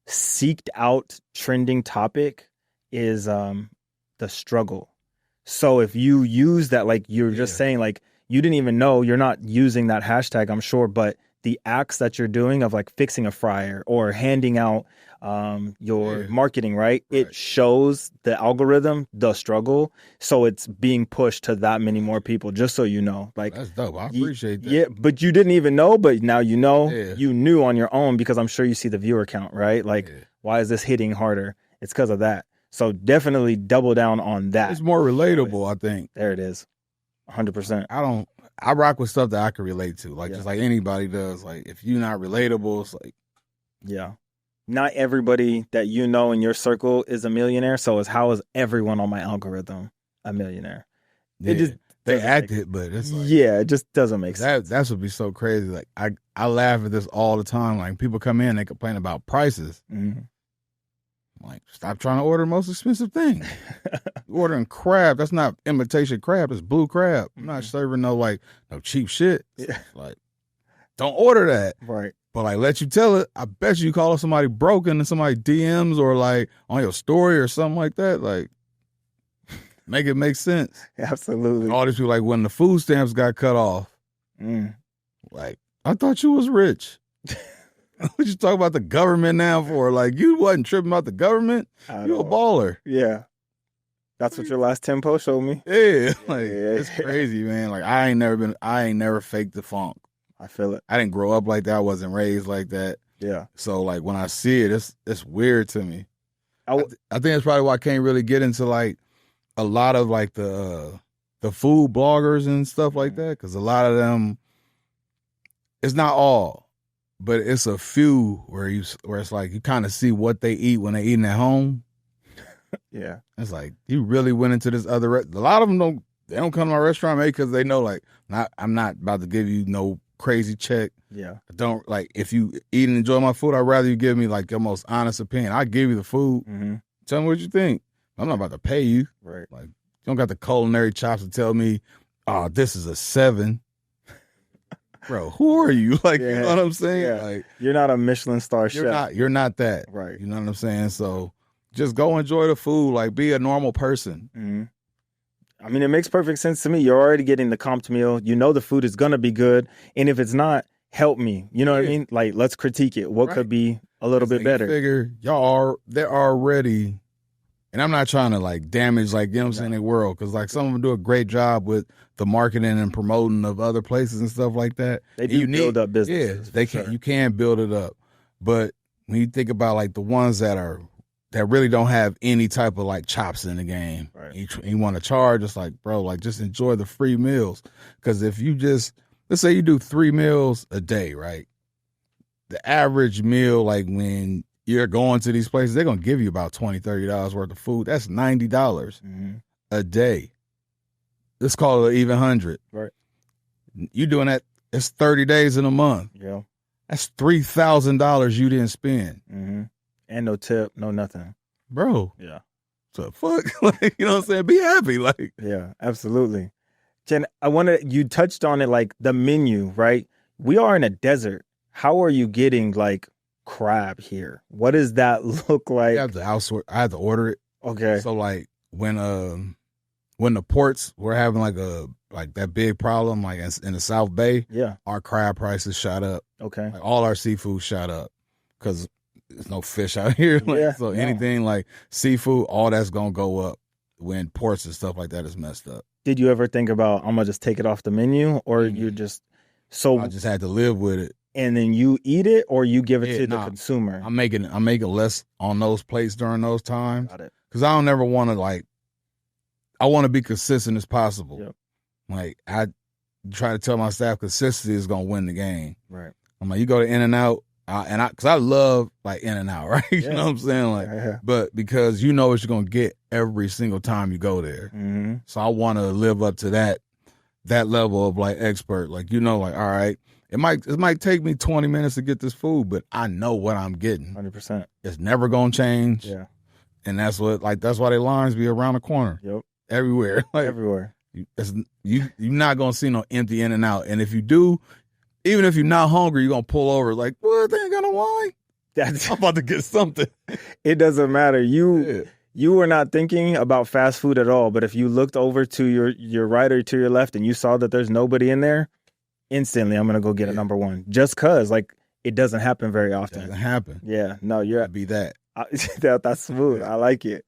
seeked out trending topic is the struggle. So if you use that, like you're just saying, like you didn't even know, you're not using that hashtag, I'm sure, but the acts that you're doing of like fixing a fryer or handing out your marketing, right? It shows the algorithm, the struggle. So it's being pushed to that many more people, just so you know. Like, that's dope. I appreciate that. Yeah, but you didn't even know, but now you know. You knew on your own, because I'm sure you see the viewer count, right? Like, why is this hitting harder? It's because of that. So definitely double down on that. It's more relatable, I think. There it is. 100%. I rock with stuff that I can relate to, like just like anybody does. Like, if you're not relatable, it's like, not everybody that you know in your circle is a millionaire. So how is everyone on my algorithm a millionaire? It just they act it, but it's like, it just doesn't make sense. That would be so crazy. Like, I laugh at this all the time. Like, people come in, they complain about prices. I'm like, stop trying to order the most expensive thing. Ordering crab, that's not imitation crab, it's blue crab. I'm not serving no cheap shit. Like, don't order that. Right. But like, let you tell it. I bet you call somebody broken and somebody DMs or like on your story or something like that. Like, make it make sense. Absolutely. All these people, like, when the food stamps got cut off, like, I thought you was rich. What you talk about the government now for? Like, you wasn't tripping about the government. You a baller. Yeah. That's what your last 10 posts showed me. Yeah. Like, it's crazy, man. Like, I ain't never faked the funk. I feel it. I didn't grow up like that. I wasn't raised like that. Yeah. So like, when I see it, it's weird to me. I think that's probably why I can't really get into like a lot of like the food bloggers and stuff like that, because a lot of them, it's not all, but it's a few where it's like you kind of see what they eat when they eating at home. Yeah. It's like, you really went into this other. A lot of them don't come to my restaurant, maybe because they know, like, I'm not about to give you no crazy check. Yeah. I don't, like, if you eat and enjoy my food, I'd rather you give me like your most honest opinion. I give you the food, Tell me what you think. I'm not about to pay you. Right. Like, you don't got the culinary chops to tell me, oh, this is a 7. Bro, who are you? Like, you know what I'm saying? Yeah. Like, you're not a Michelin star chef. You're not that. Right. You know what I'm saying? So just go enjoy the food. Like, be a normal person. Mm-hmm. I mean, it makes perfect sense to me. You're already getting the comped meal. You know the food is going to be good. And if it's not, help me. You know what I mean? Like, let's critique it. What could be a little bit better? Figure they're already, and I'm not trying to like damage, like, you know what I'm saying, the world. Because like some of them do a great job with the marketing and promoting of other places and stuff like that. They do build up businesses. Yeah, they can. Sure. You can build it up. But when you think about like the ones that really don't have any type of like chops in the game, right. You want to charge, it's like, bro, like just enjoy the free meals. Because if you just, let's say you do 3 meals a day, right? The average meal, like when you're going to these places, they're going to give you about $20, $30 worth of food. That's $90 a day. Let's call it even 100. Right. You doing that, it's 30 days in a month. Yeah. That's $3,000 you didn't spend. Mm-hmm. And no tip, no nothing. Bro. Yeah. So fuck, like, you know what I'm saying? Be happy. Like, yeah, absolutely. Jen, you touched on it, like the menu, right? We are in a desert. How are you getting like crab here? What does that look like? I have to order it. Okay. So like when the ports were having like that big problem, like in the South Bay, yeah, our crab prices shot up. Okay. Like all our seafood shot up because there's no fish out here. Like, so anything like seafood, all that's gonna go up when ports and stuff like that is messed up. Did you ever think about, I'm gonna just take it off the menu, or you just I just had to live with it. And then you eat it, or you give it to the consumer? I'm making less on those plates during those times. Got it. Because I don't ever want to I want to be consistent as possible. Yep. Like I try to tell my staff, consistency is gonna win the game. Right. I'm like, you go to In-N-Out, because I love like In-N-Out, right? You know what I'm saying? Like, but because you know what you're gonna get every single time you go there. Mm-hmm. So I want to live up to that level of like expert. Like, you know, like, all right, it might take me 20 minutes to get this food, but I know what I'm getting. 100%. It's never gonna change. Yeah. And that's why the lines be around the corner. Yep. Everywhere. Like, everywhere. You're not gonna see no empty In-N-Out. And if you do, even if you're not hungry, you're gonna pull over like, what, they ain't got no wine? I'm about to get something. It doesn't matter. You were not thinking about fast food at all, but if you looked over to your right or to your left and you saw that there's nobody in there, instantly I'm gonna go get a number one. Just cause like it doesn't happen very often. It doesn't happen. Yeah. No, you're be that. That's smooth. I like it.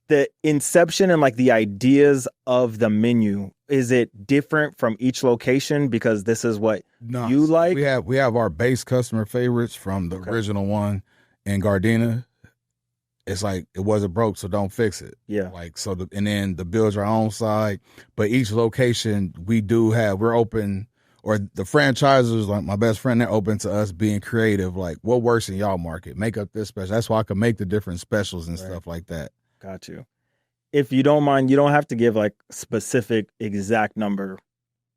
The inception and like the ideas of the menu, is it different from each location because this is what you like? We have our base customer favorites from the original one in Gardena. It's like, it wasn't broke, so don't fix it. Yeah. Like, so and then the build your own side. But each location we're open, or the franchisers, like my best friend, they're open to us being creative. Like, what works in y'all market? Make up this special. That's why I can make the different specials and stuff like that. Got you. If you don't mind, you don't have to give like specific exact number.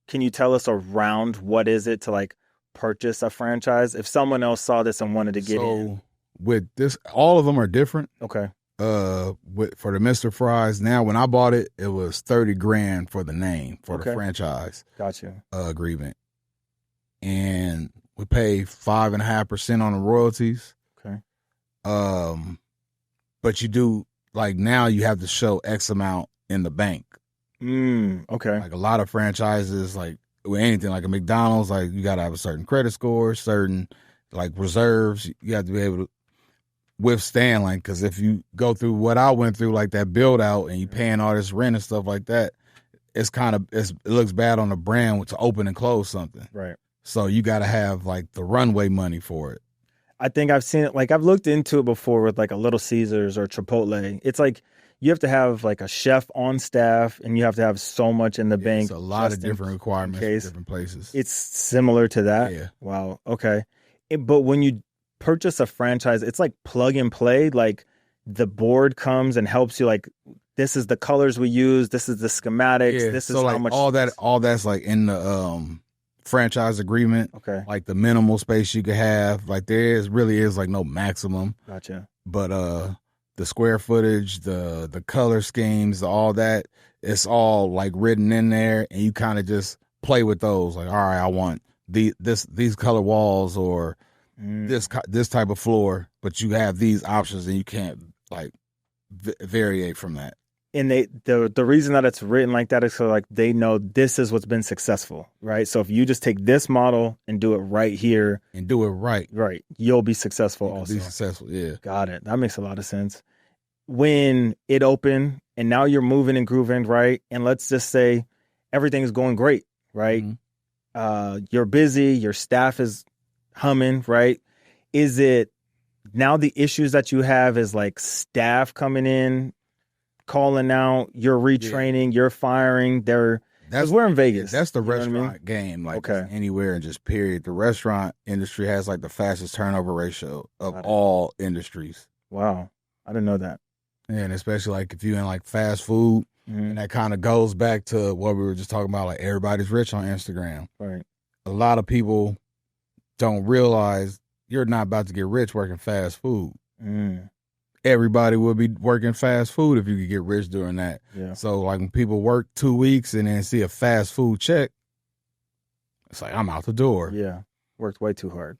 Can you tell us around what is it to like purchase a franchise? If someone else saw this and wanted to get in. With this, all of them are different. Okay. For the Mr. Fries, now when I bought it, it was $30,000 for the name, for the franchise. Gotcha. Agreement. And we pay 5.5% on the royalties. Okay. But you do, like, now you have to show X amount in the bank. Okay. Like a lot of franchises, like with anything, like a McDonald's, like you got to have a certain credit score, certain like reserves. You have to be able to withstand, like, because if you go through what I went through, like that build out, and you paying all this rent and stuff like that, it looks bad on the brand to open and close something. Right. So you got to have like the runway money for it. I think I've seen it, like I've looked into it before with like a Little Caesars or Chipotle. It's like you have to have like a chef on staff and you have to have so much in the bank. It's a lot of different requirements for different places. It's similar to that? Yeah. Wow. Okay. But when you purchase a franchise, it's like plug and play. Like the board comes and helps you, like, this is the colors we use, this is the schematics, this is like how much. All that's like in the franchise agreement. Okay. Like the minimal space you could have. Like there really is like no maximum. Gotcha. But the square footage, the color schemes, all that. It's all like written in there, and you kind of just play with those. Like, all right, I want these color walls or this type of floor, but you have these options, and you can't like variate from that. And the reason that it's written like that is so like they know this is what's been successful, right? So if you just take this model and do it right here and do it right, you'll be successful also. Be successful, yeah. Got it. That makes a lot of sense. When it opened and now you're moving and grooving, right? And let's just say everything is going great, right? Mm-hmm. You're busy, your staff is humming, right? Is it now the issues that you have is like staff coming in, calling out, you're retraining, you're firing. Because we're in Vegas. That's the restaurant game, like anywhere and just period. The restaurant industry has like the fastest turnover ratio of all industries. Wow. I didn't know that. Yeah, and especially like if you're in like fast food, and that kind of goes back to what we were just talking about, like everybody's rich on Instagram. Right. A lot of people don't realize you're not about to get rich working fast food. Everybody would be working fast food if you could get rich doing that. Yeah. So like when people work 2 weeks and then see a fast food check, it's like, I'm out the door. Yeah. Worked way too hard.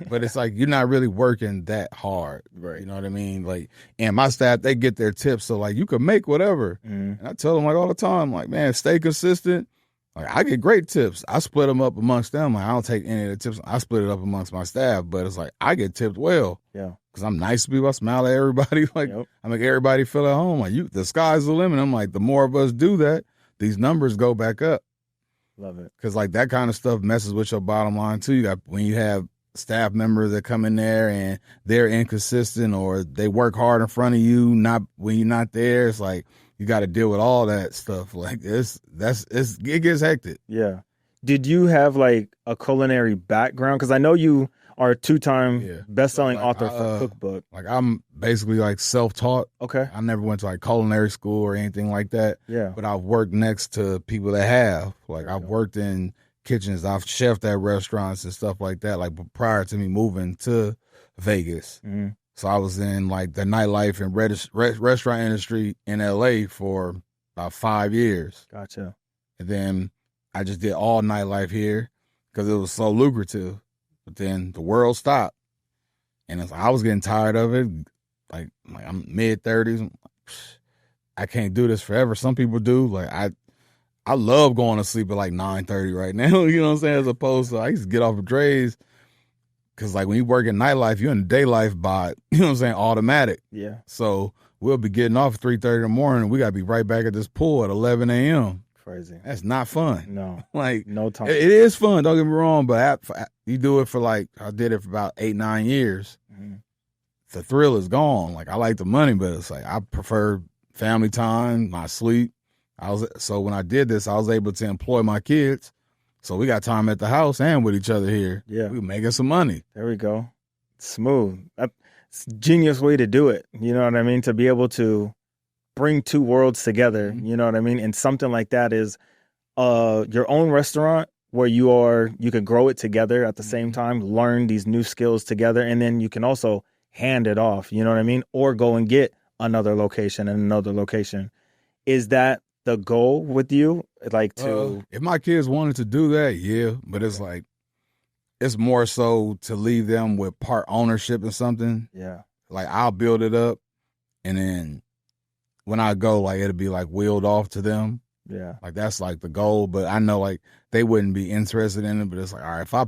But it's like, you're not really working that hard. Right. You know what I mean? Like, and my staff, they get their tips. So like, you can make whatever. And I tell them like all the time, like, man, stay consistent. Like, I get great tips. I split them up amongst them. Like, I don't take any of the tips. I split it up amongst my staff, but it's like, I get tipped well. Yeah. Because I'm nice to people. I smile at everybody. Like, I make everybody feel at home. Like, the sky's the limit. I'm like, the more of us do that, these numbers go back up. Love it. Because, like, that kind of stuff messes with your bottom line, too. You got, when you have staff members that come in there and they're inconsistent or they work hard in front of you, not when you're not there, it's like, you got to deal with all that stuff. Like, it gets hectic. Yeah. Did you have, like, a culinary background? Because I know you are a 2-time best-selling author for cookbook. Like, I'm basically, like, self-taught. Okay. I never went to, like, culinary school or anything like that. Yeah. But I've worked next to people that have. Like, I've worked in kitchens. I've chefed at restaurants and stuff like that, like, prior to me moving to Vegas. Mm-hmm. So I was in, like, the nightlife and restaurant industry in L.A. for about 5 years. Gotcha. And then I just did all nightlife here because it was so lucrative. But then the world stopped. And I was getting tired of it. Like I'm mid-30s. I can't do this forever. Some people do. Like, I love going to sleep at like 9:30 right now. You know what I'm saying? As opposed to, I used to get off of Dre's. Because, like, when you work in nightlife, you're in the day life by, you know what I'm saying, automatic. Yeah. So we'll be getting off at 3:30 in the morning, and we got to be right back at this pool at 11 a.m. Crazy. That's not fun. No. Like, no time. It is fun, don't get me wrong, but you do it for, like, I did it for about 8-9 years. Mm-hmm. The thrill is gone. Like, I like the money, but it's like I prefer family time, my sleep. So when I did this, I was able to employ my kids. So we got time at the house and with each other here. Yeah. We making some money. There we go. Smooth. It's a genius way to do it. You know what I mean? To be able to bring two worlds together. Mm-hmm. You know what I mean? And something like that is your own restaurant where you can grow it together at the same time, learn these new skills together, and then you can also hand it off. You know what I mean? Or go and get another location and another location. Is that the goal with you? Like if my kids wanted to do that, yeah, but it's like, it's more so to leave them with part ownership in something. Yeah. Like, I'll build it up, and then when I go, like, it'll be like wheeled off to them. Yeah. Like, that's like the goal, but I know like they wouldn't be interested in it, but it's like, all right,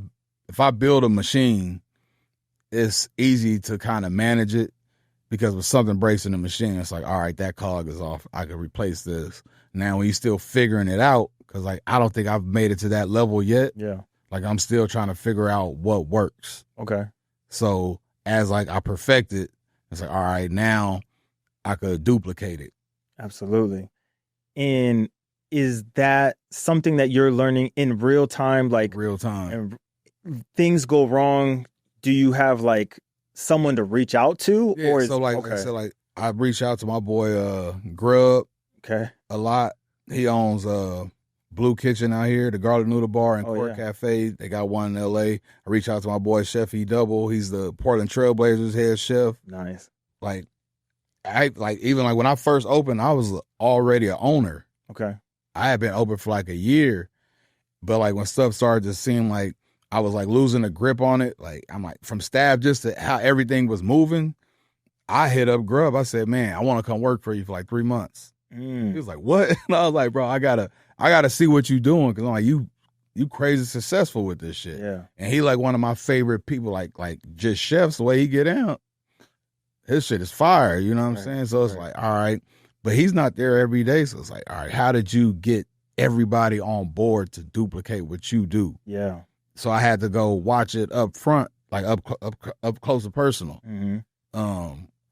if I build a machine, it's easy to kind of manage it, because if something breaks in the machine, it's like, all right, that cog is off. I can replace this. Now, when you're still figuring it out, because, like, I don't think I've made it to that level yet. Yeah. Like, I'm still trying to figure out what works. Okay. So, as, like, I perfect it, it's like, all right, now I could duplicate it. Absolutely. And is that something that you're learning in real time? Like, real time. And things go wrong. Do you have, like, someone to reach out to? Yeah, or so, like I said, like, I reach out to my boy, Grub. Okay. A lot. He owns Blue Kitchen out here, the Garlic Noodle Bar and Court Cafe. They got one in L.A. I reach out to my boy Chef E Double. He's the Portland Trailblazers head chef. Nice. Like, even like when I first opened, I was already an owner. Okay. I had been open for like a year, but like when stuff started to seem like I was like losing the grip on it, like I'm like from staff just to how everything was moving, I hit up Grub. I said, man, I want to come work for you for like 3 months. He was like, what? And I was like, bro, I gotta see what you doing, because I'm like, you crazy successful with this shit. Yeah. And he like one of my favorite people, like just chefs, the way he get out. His shit is fire, you know what I'm saying? So it's like, all right. But he's not there every day. So it's like, all right, how did you get everybody on board to duplicate what you do? Yeah. So I had to go watch it up front, like up close and personal.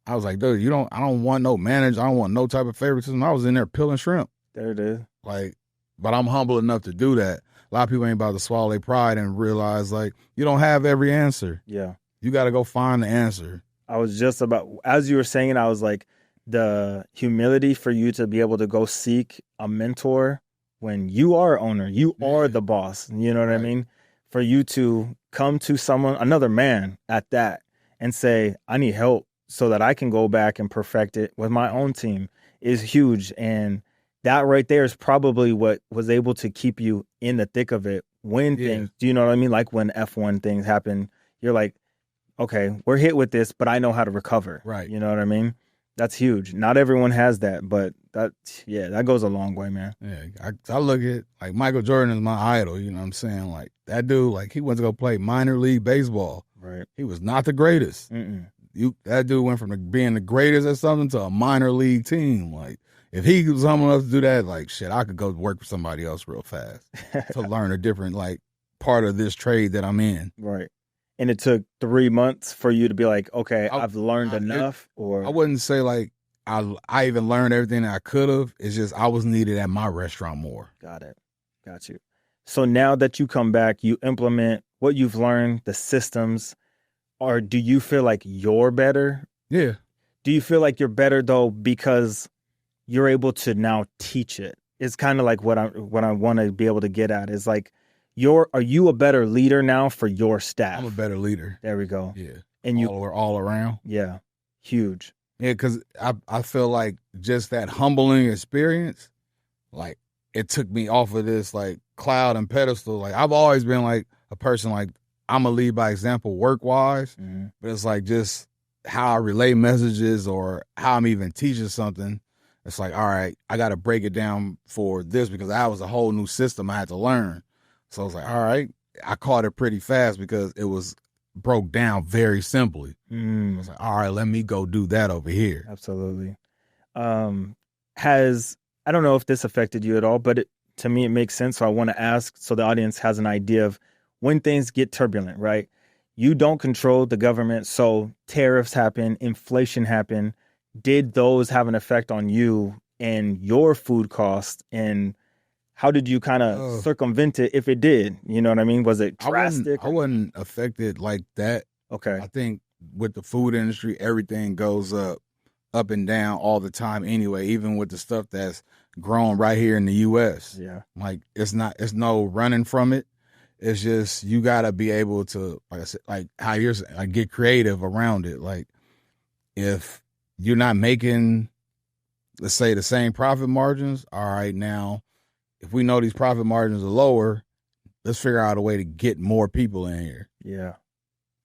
I was like, dude, I don't want no manager. I don't want no type of favoritism. I was in there peeling shrimp. There it is. Like, but I'm humble enough to do that. A lot of people ain't about to swallow their pride and realize, like, you don't have every answer. Yeah. You got to go find the answer. I was just about, as you were saying, I was like, the humility for you to be able to go seek a mentor when you are owner, you are the boss. You know what I mean? For you to come to someone, another man at that, and say, I need help so that I can go back and perfect it with my own team is huge. And that right there is probably what was able to keep you in the thick of it when things, do you know what I mean? Like when F1 things happen, you're like, okay, we're hit with this, but I know how to recover. Right. You know what I mean? That's huge. Not everyone has that, but that goes a long way, man. Yeah. I look at, like, Michael Jordan is my idol, you know what I'm saying? Like, that dude, like, he went to go play minor league baseball. Right. He was not the greatest. That dude went from being the greatest at something to a minor league team. Like, if he was humble enough to do that, like, shit, I could go work for somebody else real fast to learn a different, like, part of this trade that I'm in. Right. And it took 3 months for you to be like, okay, I've learned enough? Or I wouldn't say, like, I even learned everything that I could have. It's just I was needed at my restaurant more. Got it. Got you. So now that you come back, you implement what you've learned, the systems, or do you feel like you're better? Yeah. Do you feel like you're better, though, because you're able to now teach it? It's kind of like what I want to be able to get at is like, are you a better leader now for your staff? I'm a better leader. There we go. Yeah. And you all around. Yeah. Huge. Yeah, because I feel like just that humbling experience, like, it took me off of this, like, cloud and pedestal. Like, I've always been, like, a person, like, I'm a lead by example work-wise, but it's, like, just how I relay messages or how I'm even teaching something. It's like, all right, I got to break it down for this because that was a whole new system I had to learn. So I was like, all right, I caught it pretty fast because it was broke down very simply. I was like, all right, let me go do that over here. Absolutely. I don't know if this affected you at all, but to me, it makes sense. So I want to ask so the audience has an idea of when things get turbulent, right? You don't control the government. So tariffs happen, inflation happen. Did those have an effect on you and your food costs? And how did you kind of circumvent it if it did? You know what I mean? Was it drastic? I wasn't affected like that. Okay. I think with the food industry, everything goes up and down all the time anyway, even with the stuff that's grown right here in the U.S. Yeah. Like, it's no running from it. It's just you got to be able to, like I said, like how you're saying, like, get creative around it. Like, if you're not making, let's say, the same profit margins, all right, now, if we know these profit margins are lower, let's figure out a way to get more people in here. Yeah,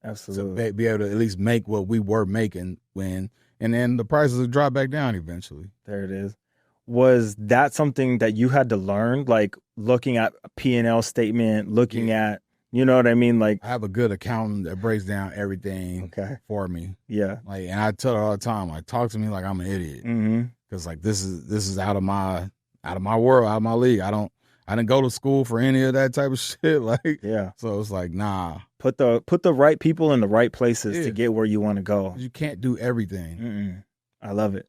absolutely. To be able to at least make what we were making and then the prices will drop back down eventually. There it is. Was that something that you had to learn, like looking at a P&L statement, looking at, you know what I mean? Like, I have a good accountant that breaks down everything for me. Yeah. Like, and I tell her all the time, like, talk to me like I'm an idiot. Because like this is out of my world, out of my league. I didn't go to school for any of that type of shit. Like, so it's like, nah. Put the right people in the right places to get where you want to go. You can't do everything. I love it.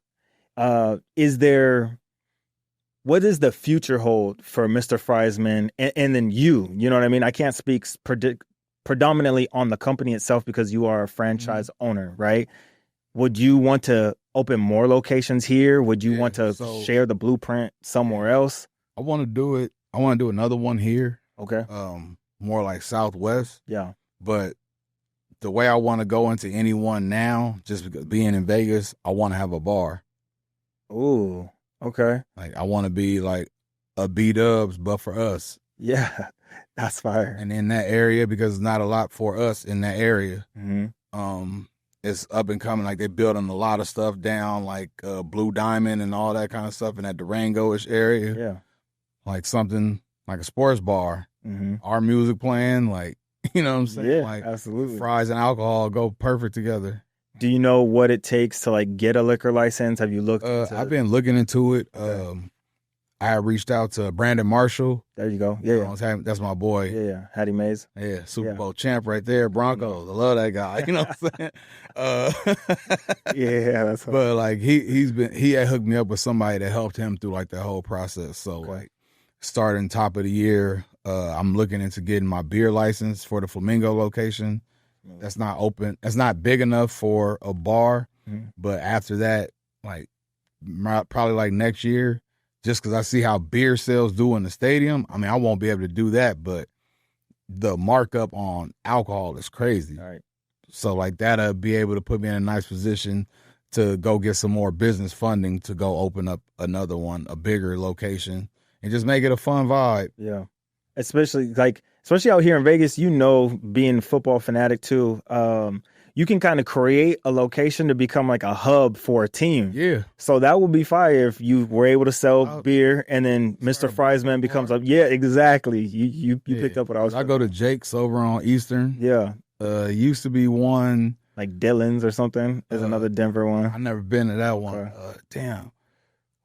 What does the future hold for Mr. Friesman and then you know what I mean? I can't speak predominantly on the company itself because you are a franchise owner, right? Would you want to open more locations here? Would you want to share the blueprint somewhere else? I want to do it. I want to do another one here. Okay. More like Southwest. Yeah. But the way I want to go into anyone now, just because being in Vegas, I want to have a bar. Ooh, okay. Like I want to be like a B-Dubs, but for us. Yeah, that's fire. And in that area, because it's not a lot for us in that area. It's up and coming. Like they building a lot of stuff down, like Blue Diamond and all that kind of stuff in that Durango-ish area. Yeah, like something like a sports bar. Our music playing, like you know what I'm saying? Yeah, like absolutely. Fries and alcohol go perfect together. Do you know what it takes to like get a liquor license? Have you looked? I've been looking into it. Okay. I had reached out to Brandon Marshall. There you go. Yeah, that's my boy. Yeah. Hattie Mays. Yeah, Super Bowl champ right there. Broncos. I love that guy. You know what I'm saying? Yeah, that's. But like he had hooked me up with somebody that helped him through like that whole process. So like starting top of the year, I'm looking into getting my beer license for the Flamingo location. That's not open. That's not big enough for a bar. But after that, like probably like next year. Just because I see how beer sales do in the stadium, I mean, I won't be able to do that, but the markup on alcohol is crazy. All right. So, like, that'll be able to put me in a nice position to go get some more business funding to go open up another one, a bigger location, and just make it a fun vibe. Yeah. Especially out here in Vegas, you know, being a football fanatic too, you can kind of create a location to become like a hub for a team. Yeah. So that would be fire if you were able to sell beer and then Mr. Friesman becomes a exactly. You picked up what I was. I go to Jake's over on Eastern. Yeah. Used to be one like Dylan's or something. There's another Denver one. I never been to that one. Damn.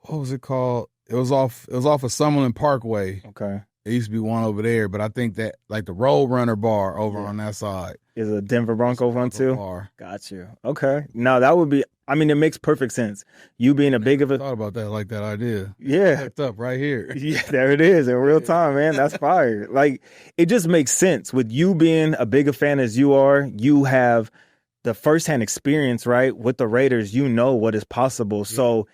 What was it called? It was off of Summerlin Parkway. Okay. There used to be one over there, but I think that like the Road Runner bar over on that side is a Denver Bronco one too. Bar. Got you. Okay. No, that would be. I mean, it makes perfect sense. You being a big of a thought about that like that idea. Yeah, picked up right here. Yeah, there it is in real time, man. That's fire. Like it just makes sense with you being a big a fan as you are. You have the firsthand experience, right, with the Raiders. You know what is possible. Yeah. So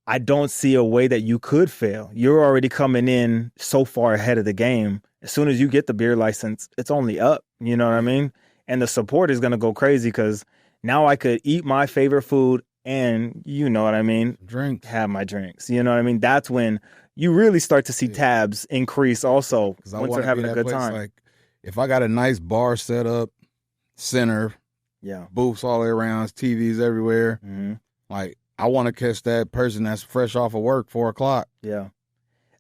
I don't see a way that you could fail. You're already coming in so far ahead of the game. As soon as you get the beer license, it's only up. You know what I mean? And the support is going to go crazy because now I could eat my favorite food and, you know what I mean, have my drinks. You know what I mean? That's when you really start to see tabs increase also once you're having a good time. Like, if I got a nice bar set up, center, booths all the way around, TVs everywhere, like, I want to catch that person that's fresh off of work, 4:00. Yeah.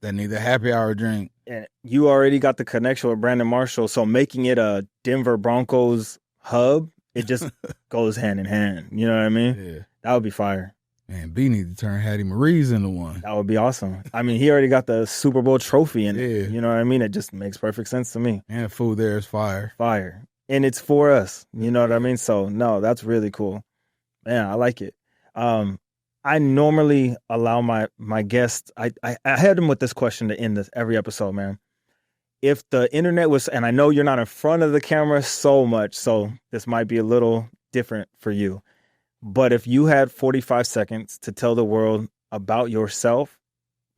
That need a happy hour drink. And you already got the connection with Brandon Marshall. So making it a Denver Broncos hub, it just goes hand in hand. You know what I mean? Yeah. That would be fire. Man, B need to turn Hattie Marie's into one. That would be awesome. I mean, he already got the Super Bowl trophy in it. Yeah. You know what I mean? It just makes perfect sense to me. And the food there is fire. Fire. And it's for us. You know what I mean? So, no, that's really cool. Man, I like it. I normally allow my guests, I had them with this question to end every episode, man. If the internet was, and I know you're not in front of the camera so much, so this might be a little different for you, but if you had 45 seconds to tell the world about yourself,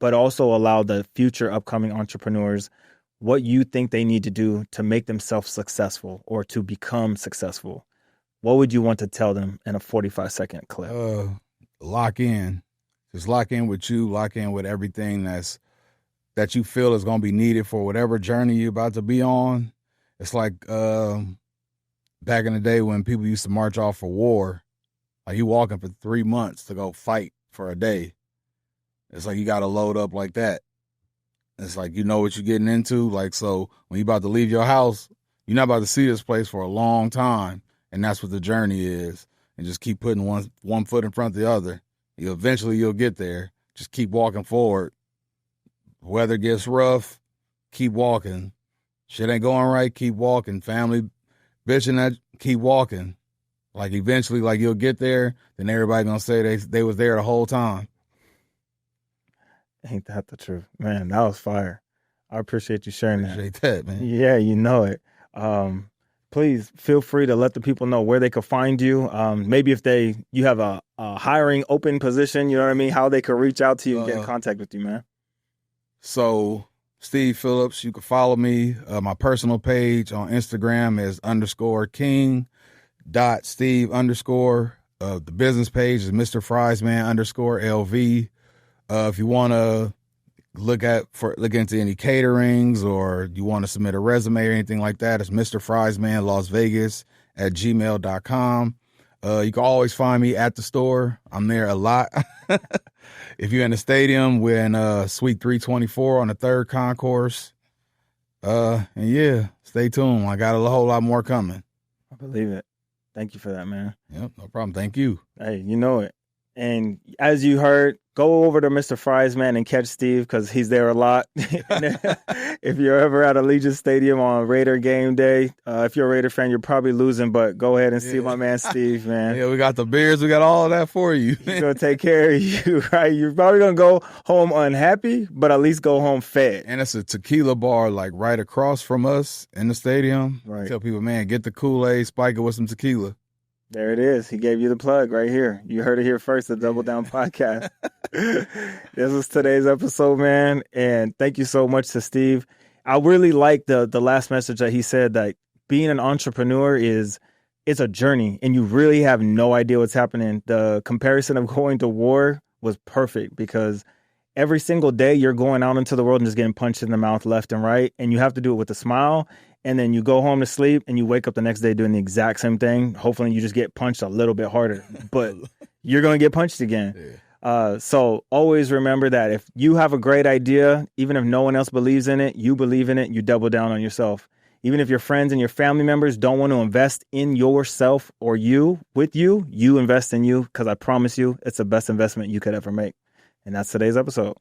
but also allow the future upcoming entrepreneurs what you think they need to do to make themselves successful or to become successful, what would you want to tell them in a 45-second clip? Lock in. Just lock in with you, lock in with everything that you feel is going to be needed for whatever journey you're about to be on. It's like back in the day when people used to march off for war, like you walking for 3 months to go fight for a day. It's like you got to load up like that. It's like you know what you're getting into. Like, so when you're about to leave your house, you're not about to see this place for a long time. And that's what the journey is. And just keep putting one foot in front of the other. Eventually you'll get there. Just keep walking forward. Weather gets rough, keep walking. Shit ain't going right, keep walking. Family bitching that, keep walking. Like eventually, like you'll get there, then everybody gonna say they was there the whole time. Ain't that the truth? Man, that was fire. I appreciate you sharing that. Appreciate that, man. Yeah, you know it. Please feel free to let the people know where they could find you. Maybe if you have a hiring open position, you know what I mean, how they could reach out to you and get in contact with you, man. So, Steve Phillips, you can follow me. My personal page on Instagram is _King. Steve _ the business page is Mr. Friesman _ LV. If you want to look into any caterings, or you want to submit a resume or anything like that, it's Mr. Friesman Las Vegas @gmail.com. You can always find me at the store. I'm there a lot. If you're in the stadium, we're in Suite 324 on the 3rd concourse. And yeah, stay tuned. I got a whole lot more coming. I believe it. Thank you for that, man. Yep, no problem. Thank you. Hey, you know it. And as you heard, go over to Mr. Friesman and catch Steve, because he's there a lot. If you're ever at Allegiant Stadium on Raider game day, if you're a Raider fan, you're probably losing, but go ahead and see my man Steve, man. Yeah, we got the beers. We got all of that for you. He's going to take care of you, right? You're probably going to go home unhappy, but at least go home fed. And it's a tequila bar like right across from us in the stadium. Right. Tell people, man, get the Kool-Aid, spike it with some tequila. There it is. He gave you the plug right here. You heard it here first, the Double Down Podcast. This was today's episode, man. And thank you so much to Steve. I really like the last message that he said, that being an entrepreneur it's a journey, and you really have no idea what's happening. The comparison of going to war was perfect, because every single day you're going out into the world and just getting punched in the mouth left and right. And you have to do it with a smile. And then you go home to sleep and you wake up the next day doing the exact same thing. Hopefully you just get punched a little bit harder, but you're going to get punched again. Yeah. So always remember that if you have a great idea, even if no one else believes in it, you believe in it, you double down on yourself. Even if your friends and your family members don't want to invest in yourself or you invest in you, because I promise you it's the best investment you could ever make. And that's today's episode.